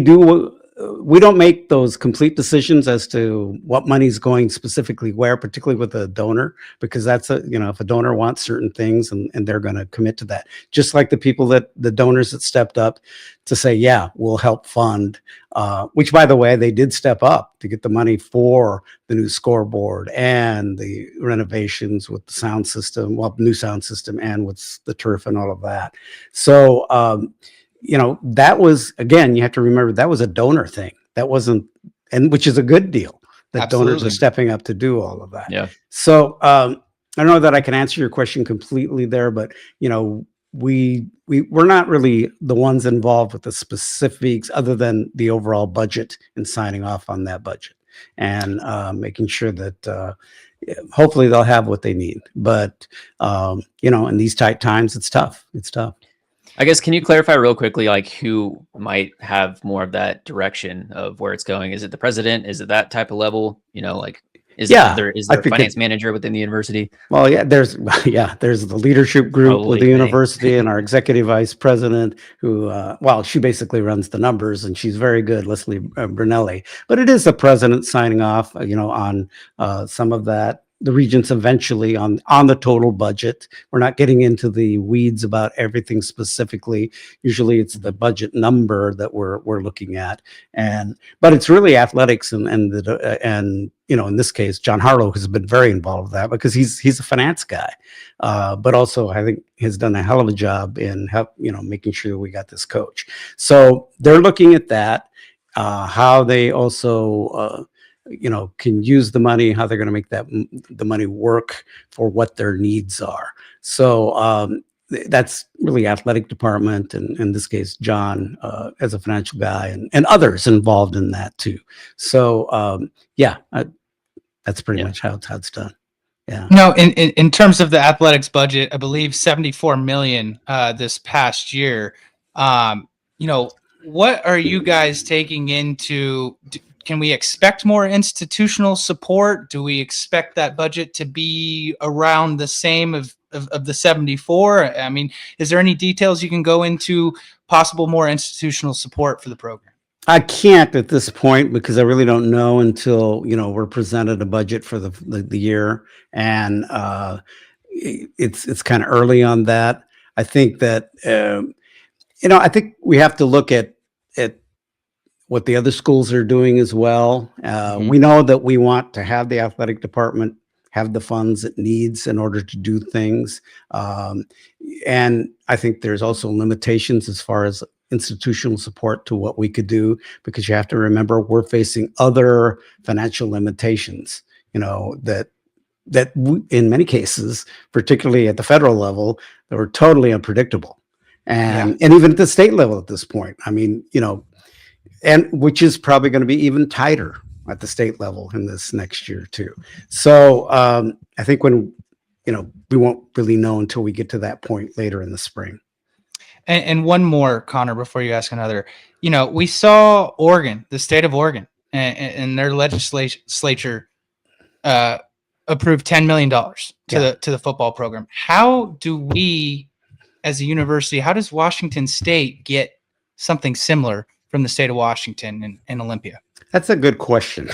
don't make those complete decisions as to what money's going specifically where, particularly with a donor, because that's if a donor wants certain things and they're going to commit to that. Just like the donors that stepped up to say, yeah, we'll help fund, which, by the way, they did step up to get the money for the new scoreboard and the renovations with the sound system, new sound system, and with the turf and all of that. So, that was, again, you have to remember, that was a donor thing. That wasn't, and which is a good deal, that donors are stepping up to do all of that. Yeah. So I don't know that I can answer your question completely there, but we're not really the ones involved with the specifics other than the overall budget and signing off on that budget and making sure that hopefully they'll have what they need. But in these tight times, it's tough. It's tough. I guess, can you clarify real quickly, like, who might have more of that direction of where it's going? Is it the president? Is it that type of level? Is there a finance manager within the university? Well, there's the leadership group with the university and our executive vice president, who, she basically runs the numbers, and she's very good, Leslie Brunelli. But it is the president signing off, on some of that. The Regents eventually on the total budget. We're not getting into the weeds about everything specifically. Usually it's the budget number that we're looking at, but it's really athletics and in this case, John Harlow has been very involved with that because he's a finance guy, but also I think has done a hell of a job in making sure we got this coach. So they're looking at that, how they also can use the money, how they're going to make the money work for what their needs are. So that's really athletic department, and in this case, John as a financial guy, and others involved in that too. So that's pretty much how it's done. Yeah. No, in terms of the athletics budget, I believe 74 million this past year. What are you guys taking into? Can we expect more institutional support? Do we expect that budget to be around the same of the 74? I mean, is there any details you can go into possible more institutional support for the program? I can't at this point because I really don't know until we're presented a budget for the year, and it's kind of early on that. I think that I think we have to look at what the other schools are doing as well. We know that we want to have the athletic department have the funds it needs in order to do things. And I think there's also limitations as far as institutional support to what we could do, because you have to remember we're facing other financial limitations, that in many cases, particularly at the federal level, that were totally unpredictable. And even at the state level at this point, I mean, and which is probably going to be even tighter at the state level in this next year too. So I think when, we won't really know until we get to that point later in the spring. And one more, Connor, before you ask another, we saw Oregon, the state of Oregon, and their legislature approved $10 million to the football program. How do we, as a university, how does Washington State get something similar from the state of Washington and Olympia? That's a good question.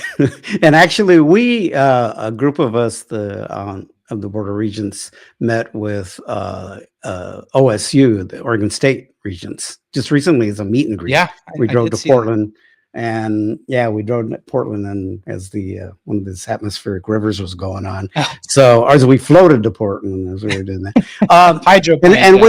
And actually, we, a group of us, of the Board of Regents, met with OSU, the Oregon State Regents, just recently as a meet and greet. Yeah, we drove to Portland, And yeah, we drove to Portland, and as the one of these atmospheric rivers was going on, so as we floated to Portland as we were doing that. Hydro And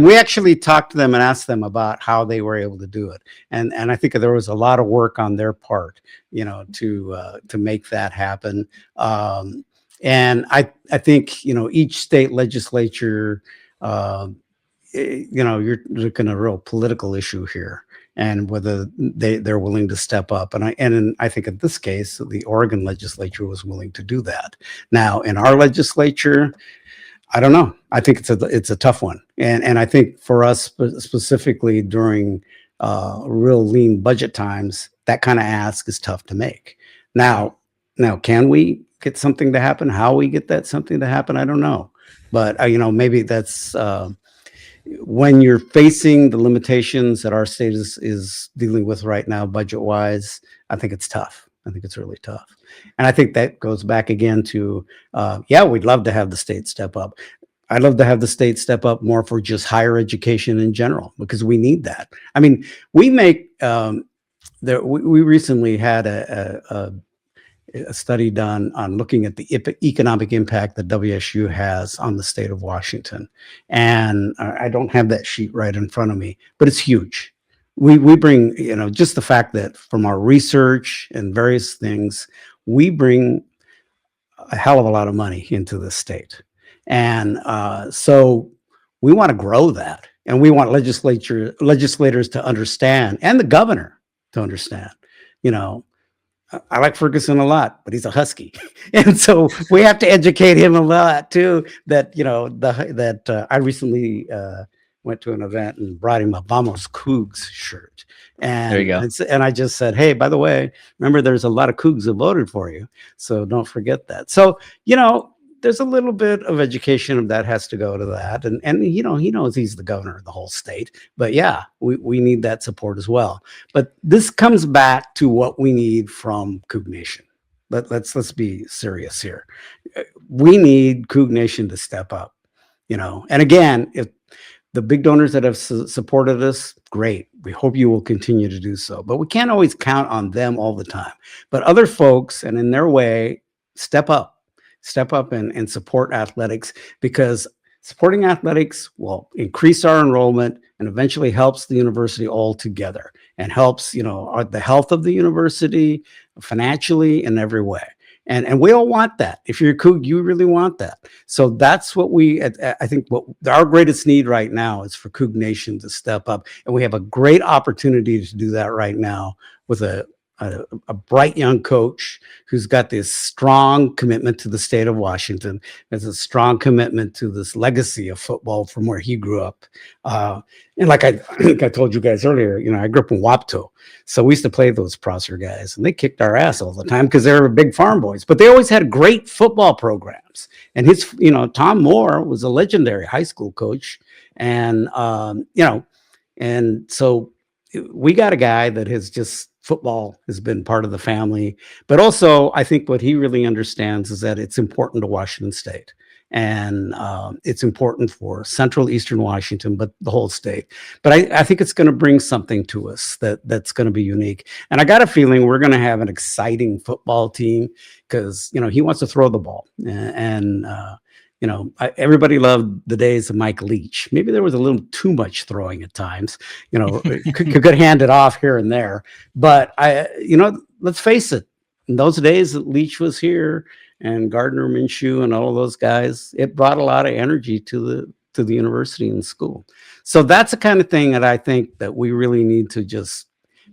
we actually talked to them and asked them about how they were able to do it, and I think there was a lot of work on their part, to make that happen. And I think each state legislature, you're looking at a real political issue here, and whether they're willing to step up. And I think in this case, the Oregon legislature was willing to do that. Now, in our legislature, I don't know. I think it's a tough one, and I think for us specifically during real lean budget times, that kind of ask is tough to make. Now, can we get something to happen? How we get that something to happen, I don't know. But maybe that's when you're facing the limitations that our state is dealing with right now, budget wise. I think it's tough. I think it's really tough. And I think that goes back again to, we'd love to have the state step up. I'd love to have the state step up more for just higher education in general, because we need that. I mean, we make, we recently had a study done on looking at the economic impact that WSU has on the state of Washington. And I don't have that sheet right in front of me, but it's huge. We bring, just the fact that from our research and various things, we bring a hell of a lot of money into the state. And so we want to grow that. And we want legislators to understand, and the governor to understand, I like Ferguson a lot, but he's a Husky. And so we have to educate him a lot too, that, I recently went to an event and brought him a Vamos Cougs shirt. And there you go. And I just said, hey, by the way, remember there's a lot of Cougs that voted for you. So don't forget that. So, there's a little bit of education that has to go to that. And he knows he's the governor of the whole state. But yeah, we need that support as well. But this comes back to what we need from Coug Nation. Let's be serious here. We need Coug Nation to step up, And again, if the big donors that have supported us, great. We hope you will continue to do so. But we can't always count on them all the time. But other folks, and in their way, step up and support athletics, because supporting athletics will increase our enrollment and eventually helps the university altogether, and helps, the health of the university financially in every way. And we all want that. If you're a Coug, you really want that. So that's what I think what our greatest need right now is for Coug Nation to step up. And we have a great opportunity to do that right now with a bright young coach who's got this strong commitment to the state of Washington. There's a strong commitment to this legacy of football from where he grew up. And like I think I told you guys earlier, I grew up in Wapto. So we used to play those Prosser guys, and they kicked our ass all the time because they were big farm boys. But they always had great football programs. And Tom Moore was a legendary high school coach. And, and so we got a guy that has just, football has been part of the family. But also, I think what he really understands is that it's important to Washington State. And it's important for Central Eastern Washington, but the whole state. But I think it's going to bring something to us that's going to be unique. And I got a feeling we're going to have an exciting football team, because, he wants to throw the ball. And everybody loved the days of Mike Leach. Maybe there was a little too much throwing at times, could hand it off here and there. But let's face it, in those days that Leach was here, and Gardner Minshew and all of those guys, it brought a lot of energy to the university and school. So that's the kind of thing that I think that we really need to just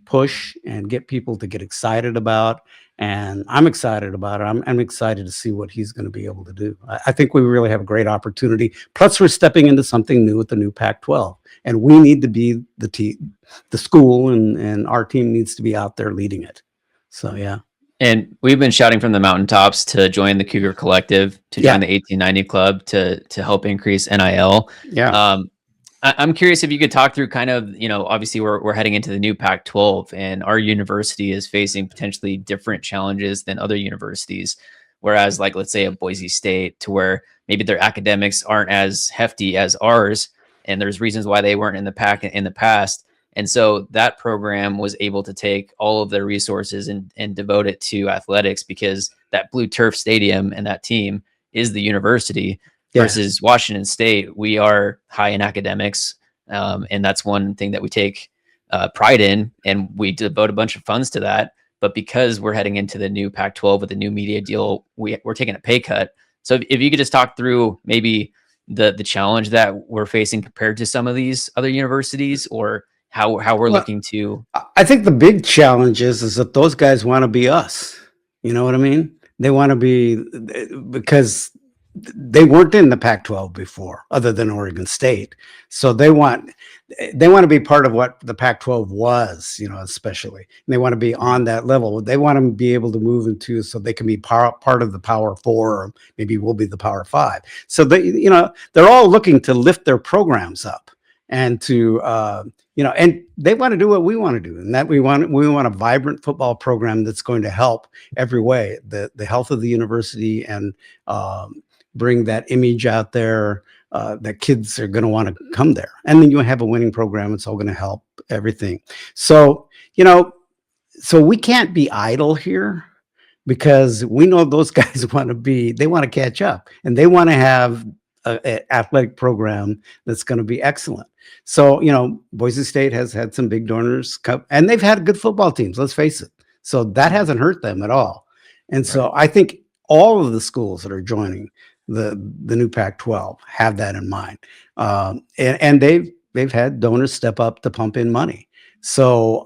push and get people to get excited about. And I'm excited about it. I'm excited to see what he's going to be able to do. I think we really have a great opportunity. Plus, we're stepping into something new with the new Pac-12, and we need to be the school, and our team needs to be out there leading it. So yeah. And we've been shouting from the mountaintops to join the Cougar Collective, to join the 1890 Club, to help increase NIL. Yeah. I'm curious if you could talk through kind of, obviously we're heading into the new Pac-12, and our university is facing potentially different challenges than other universities. Whereas, like, let's say a Boise State, to where maybe their academics aren't as hefty as ours, and there's reasons why they weren't in the pack in the past. And so that program was able to take all of their resources and devote it to athletics, because that blue turf stadium and that team is the university. Versus Washington State, we are high in academics. And that's one thing that we take pride in, and we devote a bunch of funds to that. But because we're heading into the new Pac-12 with a new media deal, we're taking a pay cut. So if you could just talk through maybe the challenge that we're facing compared to some of these other universities, or how we're looking to. I think the big challenge is that those guys want to be us. You know what I mean? They want to be, because they weren't in the Pac-12 before, other than Oregon State. So they want to be part of what the Pac-12 was, you know, especially. And they want to be on that level. They want to be able to move into, so they can be part of the Power Four, or maybe we'll be the Power Five. So they, you know, they're all looking to lift their programs up and to, you know, and they want to do what we want to do, and that we want a vibrant football program that's going to help every way, the health of the university, and bring that image out there, that kids are going to want to come there. And then you have a winning program. It's all going to help everything. So, you know, so we can't be idle here, because we know those guys they want to catch up, and they want to have an athletic program that's going to be excellent. So, you know, Boise State has had some big donors come, and they've had good football teams, let's face it. So that hasn't hurt them at all. And so I think all of the schools that are joining the new Pac-12 have that in mind, and they've had donors step up to pump in money. So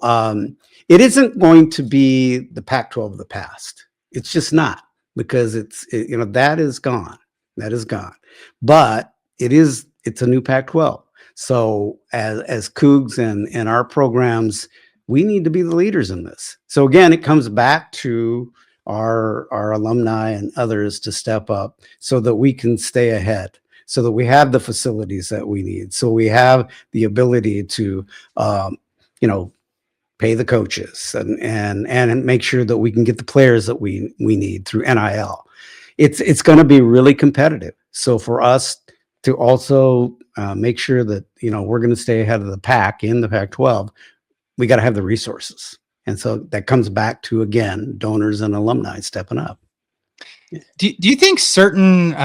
it isn't going to be the Pac-12 of the past. It's just not, because you know, that is gone. That is gone. But it's a new Pac-12. So as Cougs and our programs, we need to be the leaders in this. So again, it comes back to our alumni and others to step up so that we can stay ahead, so that we have the facilities that we need, so we have the ability to, you know, pay the coaches and make sure that we can get the players that we need through NIL. It's going to be really competitive. So for us to also make sure that, you know, we're going to stay ahead of the pack in the Pac-12, we got to have the resources. And so that comes back to, again, donors and alumni stepping up. Do you think certain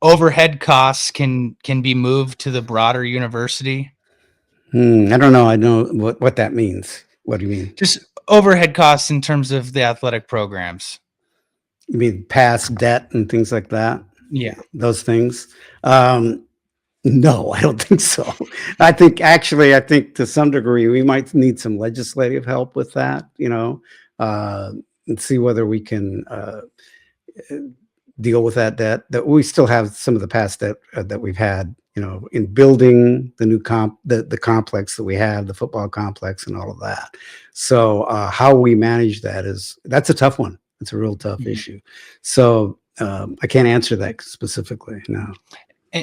overhead costs can be moved to the broader university? I don't know. I know what that means. What do you mean? Just overhead costs in terms of the athletic programs. You mean past debt and things like that? Yeah. Those things? No, I don't think so. I think to some degree, we might need some legislative help with that, you know, and see whether we can deal with that debt. That we still have some of the past debt that we've had, you know, in building the new the complex that we have, the football complex and all of that. So how we manage that's a tough one. It's a real tough issue. So I can't answer that specifically, no.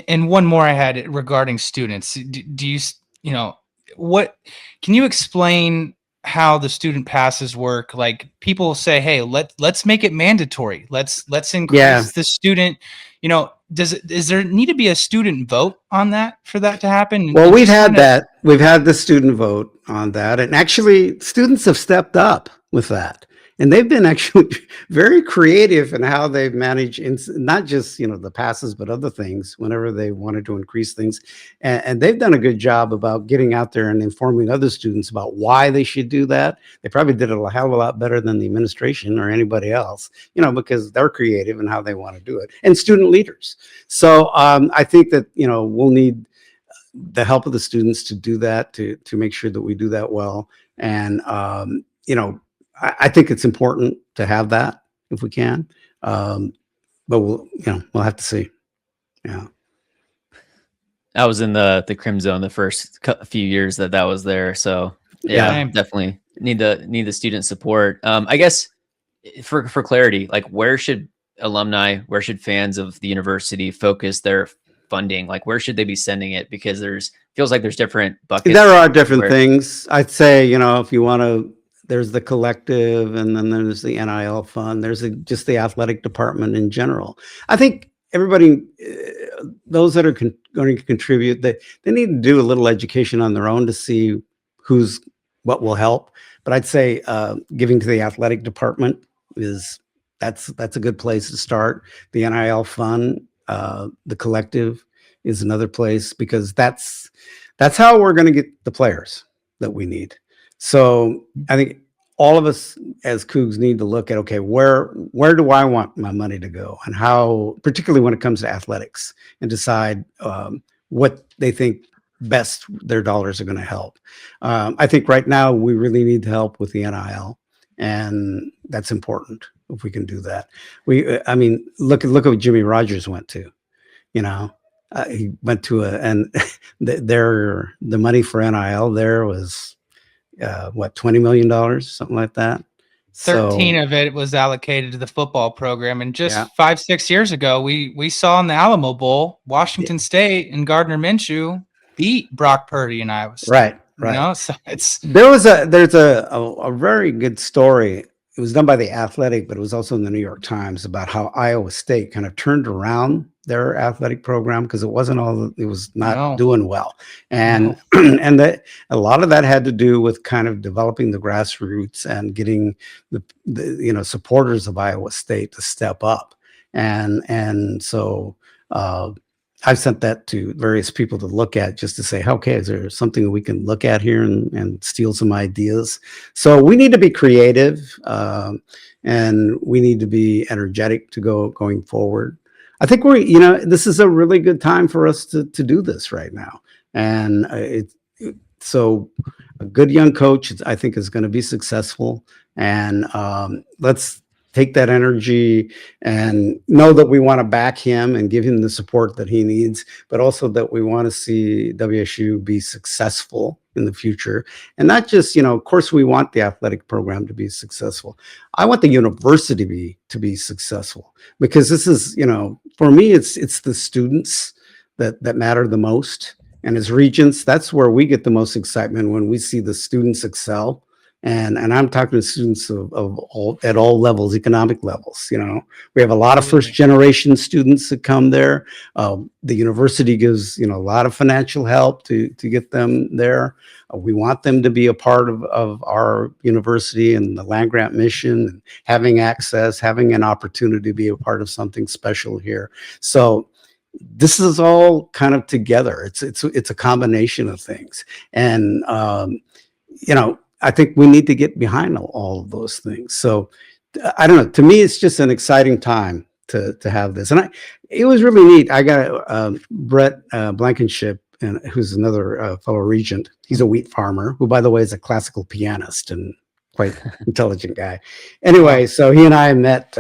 And one more I had regarding students. Do you, you know, what can you explain how the student passes work? Like, people say, hey, let's make it mandatory. Let's increase the student, you know, is there need to be a student vote on that for that to happen? Well, we've had that. We've had the student vote on that. And actually students have stepped up with that. And they've been actually very creative in how they've managed, not just, you know, the passes, but other things whenever they wanted to increase things. And they've done a good job about getting out there and informing other students about why they should do that. They probably did it a hell of a lot better than the administration or anybody else, you know, because they're creative in how they want to do it, and student leaders. So I think that, you know, we'll need the help of the students to do that, to make sure that we do that well. And, you know, I think it's important to have that if we can, but we'll have to see. Yeah, I was in the Crim Zone the first few years that was there, so yeah, definitely need the student support. I guess for clarity, like, where should fans of the university focus their funding? Like, where should they be sending it? Because feels like there's different buckets. There are different things. I'd say, you know, if you want to. There's the collective, and then there's the NIL fund. There's just the athletic department in general. I think everybody, those that are going to contribute, they need to do a little education on their own to see what will help. But I'd say giving to the athletic department that's a good place to start. The NIL fund, the collective is another place, because that's how we're going to get the players that we need. So I think all of us as Cougs need to look at, okay, where do I want my money to go, and how, particularly when it comes to athletics, and decide what they think best their dollars are going to help. I think right now we really need help with the NIL, and that's important if we can do that. I mean, look at what Jimmy Rogers went to. He went to and the money for NIL there was $20 million, something like that. 13 of it was allocated to the football program. And just Yeah. 5-6 years ago, we saw in the Alamo Bowl, Washington State and Gardner Minshew beat Brock Purdy and Iowa State. Right. So there's a very good story. It was done by the Athletic, but it was also in the New York Times, about how Iowa State kind of turned around their athletic program, because it was not doing well. And and that a lot of that had to do with kind of developing the grassroots and getting the supporters of Iowa State to step up. And so I've sent that to various people to look at, just to say, okay, is there something we can look at here and steal some ideas? So we need to be creative, and we need to be energetic to going forward. I think this is a really good time for us to do this right now. And so a good young coach, I think, is going to be successful. And let's take that energy and know that we want to back him and give him the support that he needs, but also that we want to see WSU be successful in the future. And not just, of course, we want the athletic program to be successful. I want the university to be successful, because this is, for me, it's the students that matter the most. And as Regents, that's where we get the most excitement, when we see the students excel. And I'm talking to students at all levels, economic levels. We have a lot of first generation students that come there. The university gives a lot of financial help to get them there. We want them to be a part of our university and the land grant mission, and having access, having an opportunity to be a part of something special here. So this is all kind of together. It's a combination of things, and I think we need to get behind all of those things. So I don't know. To me, it's just an exciting time to have this. And it was really neat. I got Brett Blankenship, who's another fellow Regent. He's a wheat farmer, who, by the way, is a classical pianist and quite intelligent guy. Anyway, so he and I met,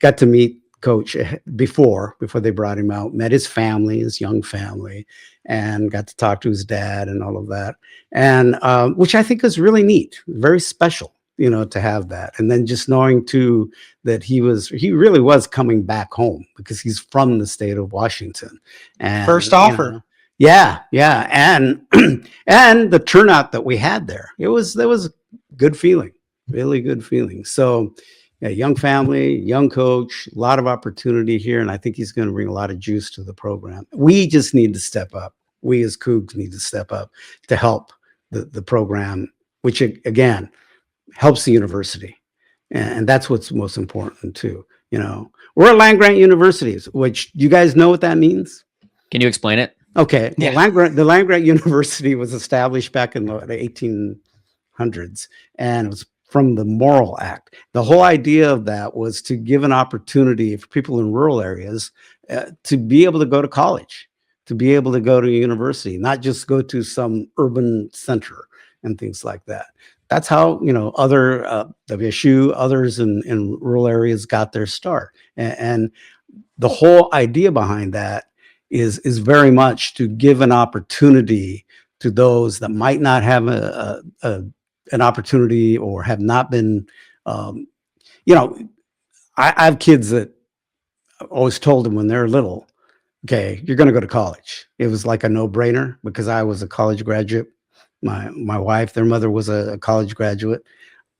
got to meet Coach before they brought him out, met his family, his young family, and got to talk to his dad and all of that. And which I think is really neat, very special, to have that. And then just knowing too that he really was coming back home, because he's from the state of Washington. And first offer. Yeah. And and the turnout that we had there, there was good feeling, really good feeling. So yeah, young family, young coach, a lot of opportunity here. And I think he's going to bring a lot of juice to the program. We just need to step up. We as Cougs need to step up to help the program, which again helps the university. And that's what's most important too. We're a land grant universities, which you guys know what that means? Can you explain it? Okay. Yeah. The land grant university was established back in the 1800s, and it was from the Morrill Act. The whole idea of that was to give an opportunity for people in rural areas to be able to go to college, to be able to go to university, not just go to some urban center and things like that. That's how, other WSU, others in rural areas got their start. And the whole idea behind that is very much to give an opportunity to those that might not have an opportunity or have not been, I have kids that I always told them when they're little, okay, you're going to go to college. It was like a no-brainer, because I was a college graduate. My wife, their mother was a college graduate.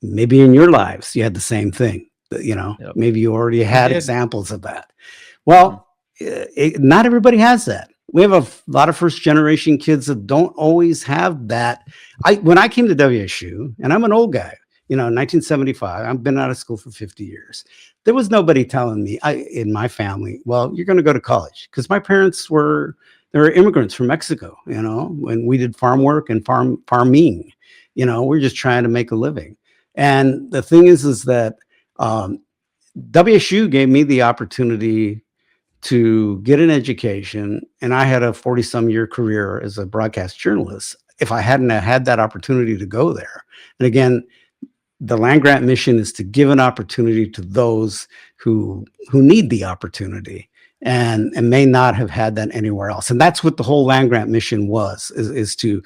Maybe in your lives, you had the same thing, Yep. Maybe you already had examples of that. Well, not everybody has that. we have a lot of first generation kids that don't always have that. When I came to WSU, and I'm an old guy, in 1975, I've been out of school for 50 years. There was nobody telling me in my family, well, you're going to go to college, because my parents they were immigrants from Mexico, when we did farm work and farming, we're just trying to make a living. And the thing is that WSU gave me the opportunity to get an education, and I had a 40-some year career as a broadcast journalist. If I hadn't had that opportunity to go there, and again, the land grant mission is to give an opportunity to those who need the opportunity and may not have had that anywhere else. And that's what the whole land grant mission is to,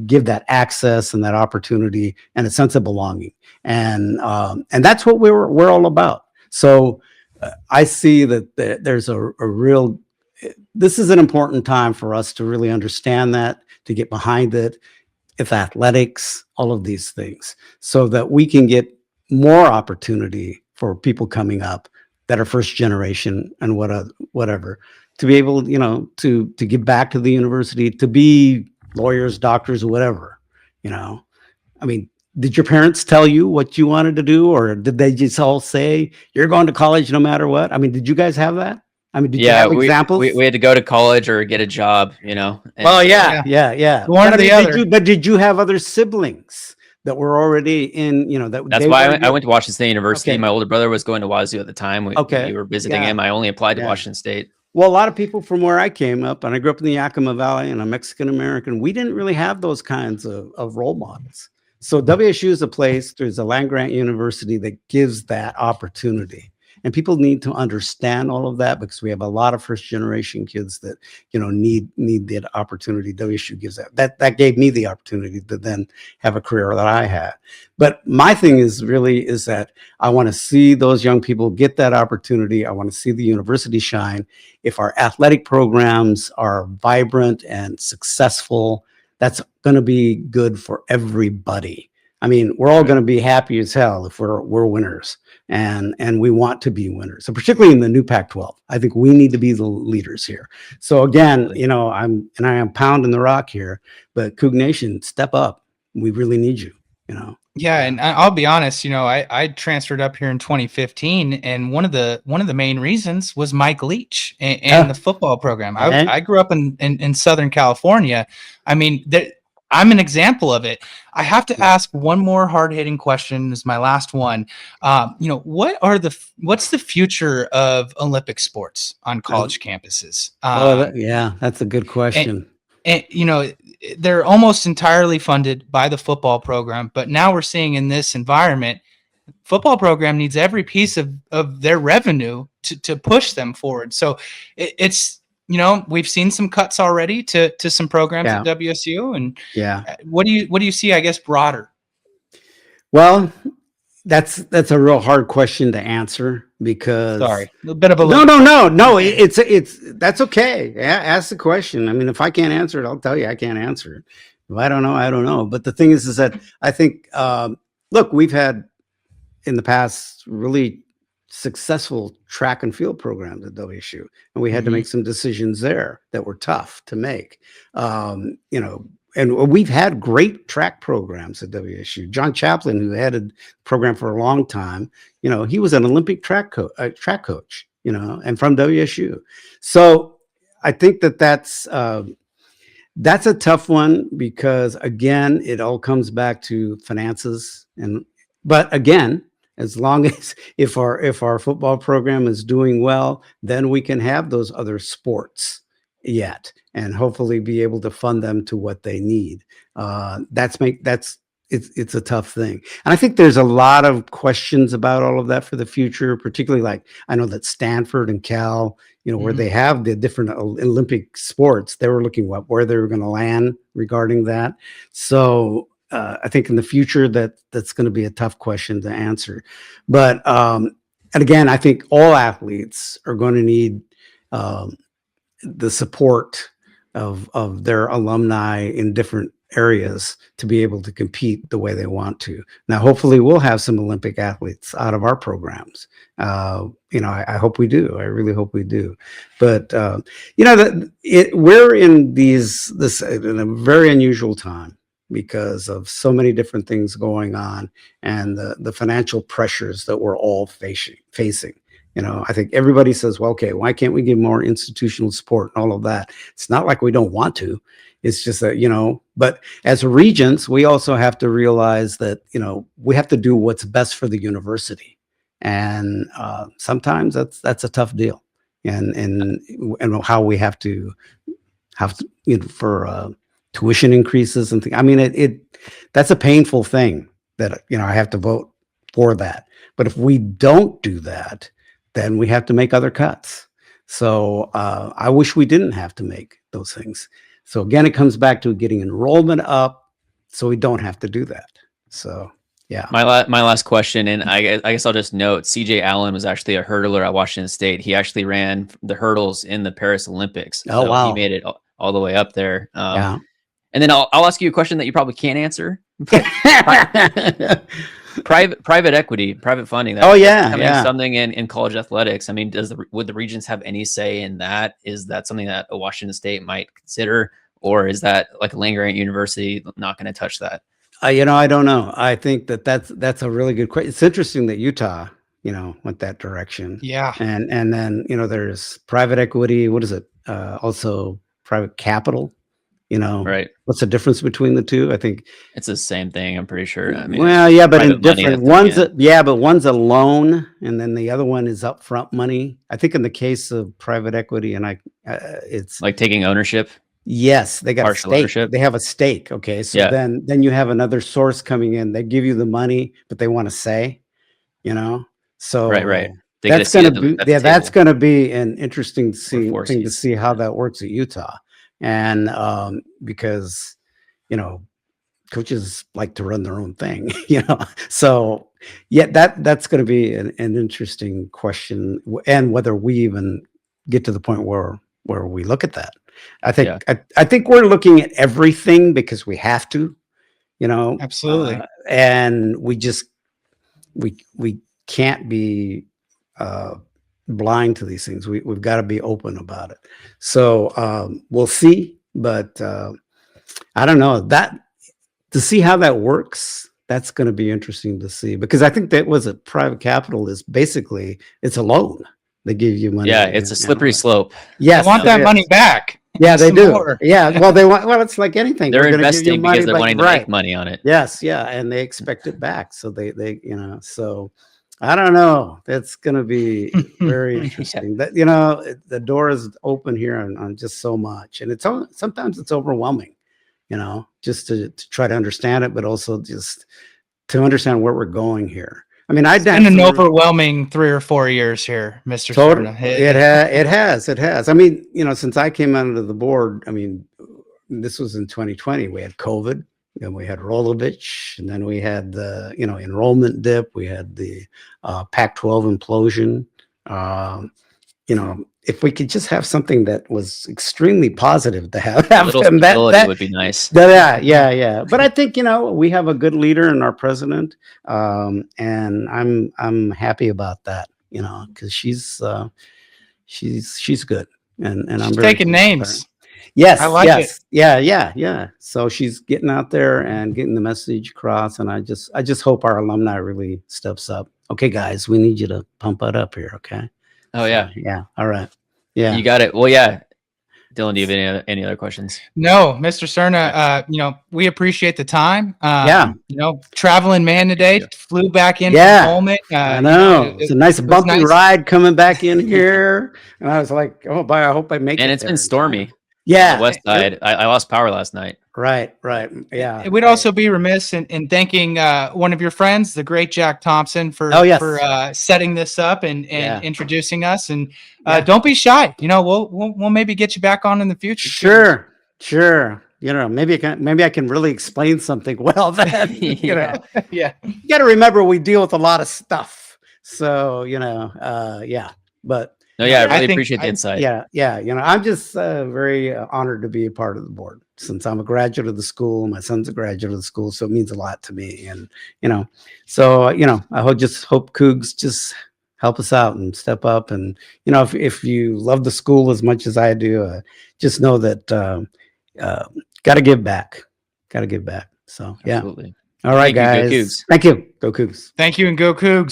give that access and that opportunity and a sense of belonging. And that's what we're all about. So I see that there's a real, this is an important time for us to really understand that, to get behind it. If athletics, all of these things, so that we can get more opportunity for people coming up that are first generation and whatever, to be able, to give back to the university, to be lawyers, doctors, whatever, I mean, did your parents tell you what you wanted to do, or did they just all say you're going to college no matter what? I mean, did you guys have that? I mean, did you have examples? We had to go to college or get a job, and well, yeah. One or the other. Did you have other siblings that were already in, that's why I went to Washington State University. Okay. My older brother was going to WSU at the time. We were visiting him. I only applied to Washington State. Well, a lot of people from where I came up, and I grew up in the Yakima Valley, and I'm Mexican American, we didn't really have those kinds of role models. So WSU is a place, there's a land grant university that gives that opportunity. And people need to understand all of that, because we have a lot of first generation kids that, need that opportunity. WSU gives that gave me the opportunity to then have a career that I had. But my thing is that I want to see those young people get that opportunity. I want to see the university shine. If our athletic programs are vibrant and successful, that's going to be good for everybody. I mean, we're all going to be happy as hell if we're winners, and we want to be winners. So particularly in the new Pac-12, I think we need to be the leaders here. So again, I am pounding the rock here, but Coug Nation, step up. We really need you. Yeah, and I'll be honest, I transferred up here in 2015, and one of the main reasons was Mike Leach and the football program. I grew up in Southern California. I mean, I'm an example of it. I have to ask one more hard-hitting question as my last one. What's the future of Olympic sports on college campuses? That's a good question. And they're almost entirely funded by the football program, but now we're seeing in this environment, football program needs every piece of their revenue to push them forward. So it's we've seen some cuts already to some programs at WSU, and what do you see, I guess, broader? Well, that's a real hard question to answer, because sorry, a bit of a no, it's that's okay. Ask the question. I mean, if I can't answer it, I'll tell you I can't answer it. If I don't know, I don't know. But the thing is that I think look, we've had in the past really successful track and field programs at WSU, and we had to make some decisions there that were tough to make. And we've had great track programs at WSU. John Chaplin, who headed the program for a long time, he was an Olympic track coach, and from WSU. So I think that's a tough one, because again, it all comes back to finances. But again, as long as if our football program is doing well, then we can have those other sports yet, and hopefully be able to fund them to what they need. It's a tough thing. And I think there's a lot of questions about all of that for the future, particularly like I know that Stanford and Cal, where they have the different Olympic sports, they were looking where they were going to land regarding that. So I think in the future that's going to be a tough question to answer. But and again, I think all athletes are going to need the support of their alumni in different areas to be able to compete the way they want to. Now, hopefully we'll have some Olympic athletes out of our programs. I hope we do. I really hope we do. But, we're in in a very unusual time because of so many different things going on and the financial pressures that we're all facing. I think everybody says, well, okay, why can't we give more institutional support and all of that? It's not like we don't want to. It's just that, but as regents, we also have to realize that, we have to do what's best for the university. And sometimes that's a tough deal. And how we have to for tuition increases and things. I mean, that's a painful thing that, I have to vote for that. But if we don't do that, then we have to make other cuts. So I wish we didn't have to make those things. So again, it comes back to getting enrollment up so we don't have to do that. So, yeah. My last question, and I guess I'll just note, CJ Allen was actually a hurdler at Washington State. He actually ran the hurdles in the Paris Olympics. Oh, so wow. He made it all the way up there. Yeah. And then I'll ask you a question that you probably can't answer. Private equity, private funding. That's becoming something in college athletics. I mean, would the Regents have any say in that? Is that something that a Washington State might consider, or is that like a land-grant university not going to touch that? I don't know. I think that's a really good question. It's interesting that Utah, went that direction. Yeah. And then, there's private equity. What is it? Also private capital. Right. What's the difference between the two? I think it's the same thing. I'm pretty sure. I mean, well, yeah, but in different ones. Yeah. But one's a loan, and then the other one is upfront money. I think in the case of private equity, and it's like taking ownership. Yes, they got partial a stake. Ownership. They have a stake. Okay, so then you have another source coming in. They give you the money, but they want to say, So right. That's going to be an interesting thing to see how that works at Utah. And because, coaches like to run their own thing, so that's going to be an interesting question, and whether we even get to the point where we look at that. I think we're looking at everything because we have to, Absolutely. And we just, we can't be, blind to these things. We've got to be open about it. So we'll see, but I don't know to see how that works. That's going to be interesting to see, because I think that was a private capital is basically it's a loan. They give you money. Yeah, it's a slippery slope. Yes, I want that money back. Yeah, they do. More. Yeah, well, they want. Well, it's like anything. They're investing because they're wanting to make money on it. Yes, yeah, and they expect it back. So they so. I don't know. That's going to be very interesting. That the door is open here on just so much, and sometimes it's overwhelming. Just to try to understand it, but also just to understand where we're going here. I mean, it's been an overwhelming 3 or 4 years here, Mr. Totally. Cerna. It has. I mean, since I came onto the board, I mean, this was in 2020. We had COVID. And we had Rolovich, and then we had the enrollment dip. We had the Pac-12 implosion. If we could just have something that was extremely positive to have a little stability that would be nice. Yeah. But I think we have a good leader in our president, and I'm happy about that. Because she's good, and I'm very taking names. Yes, I like it. Yeah. So she's getting out there and getting the message across, and I just hope our alumni really steps up. Okay, guys, we need you to pump it up here. Okay. Oh yeah. Yeah. All right. Yeah. You got it. Well, yeah. Dylan, do you have any other questions? No, Mr. Cerna. We appreciate the time. Traveling man today, flew back in from Pullman. I know. It's a nice bumpy ride coming back in here, and I was like, oh, boy, I hope I make it. And it's been stormy. Yeah, on the west side. I lost power last night. Right. Yeah. We'd also be remiss in thanking one of your friends, the great Jack Thompson, for setting this up and introducing us. And don't be shy. We'll maybe get you back on in the future. Sure. Maybe I can really explain something well. Then Yeah. You got to remember we deal with a lot of stuff. So but No, yeah, I I really think- appreciate the insight. Yeah. I'm just very honored to be a part of the board since I'm a graduate of the school. My son's a graduate of the school, so it means a lot to me. And I just hope Cougs just help us out and step up. And if you love the school as much as I do, just know that got to give back. Got to give back. So yeah. Absolutely. All right, Thank you. Go guys. Cougs. Thank you. Go Cougs. Thank you and go Cougs.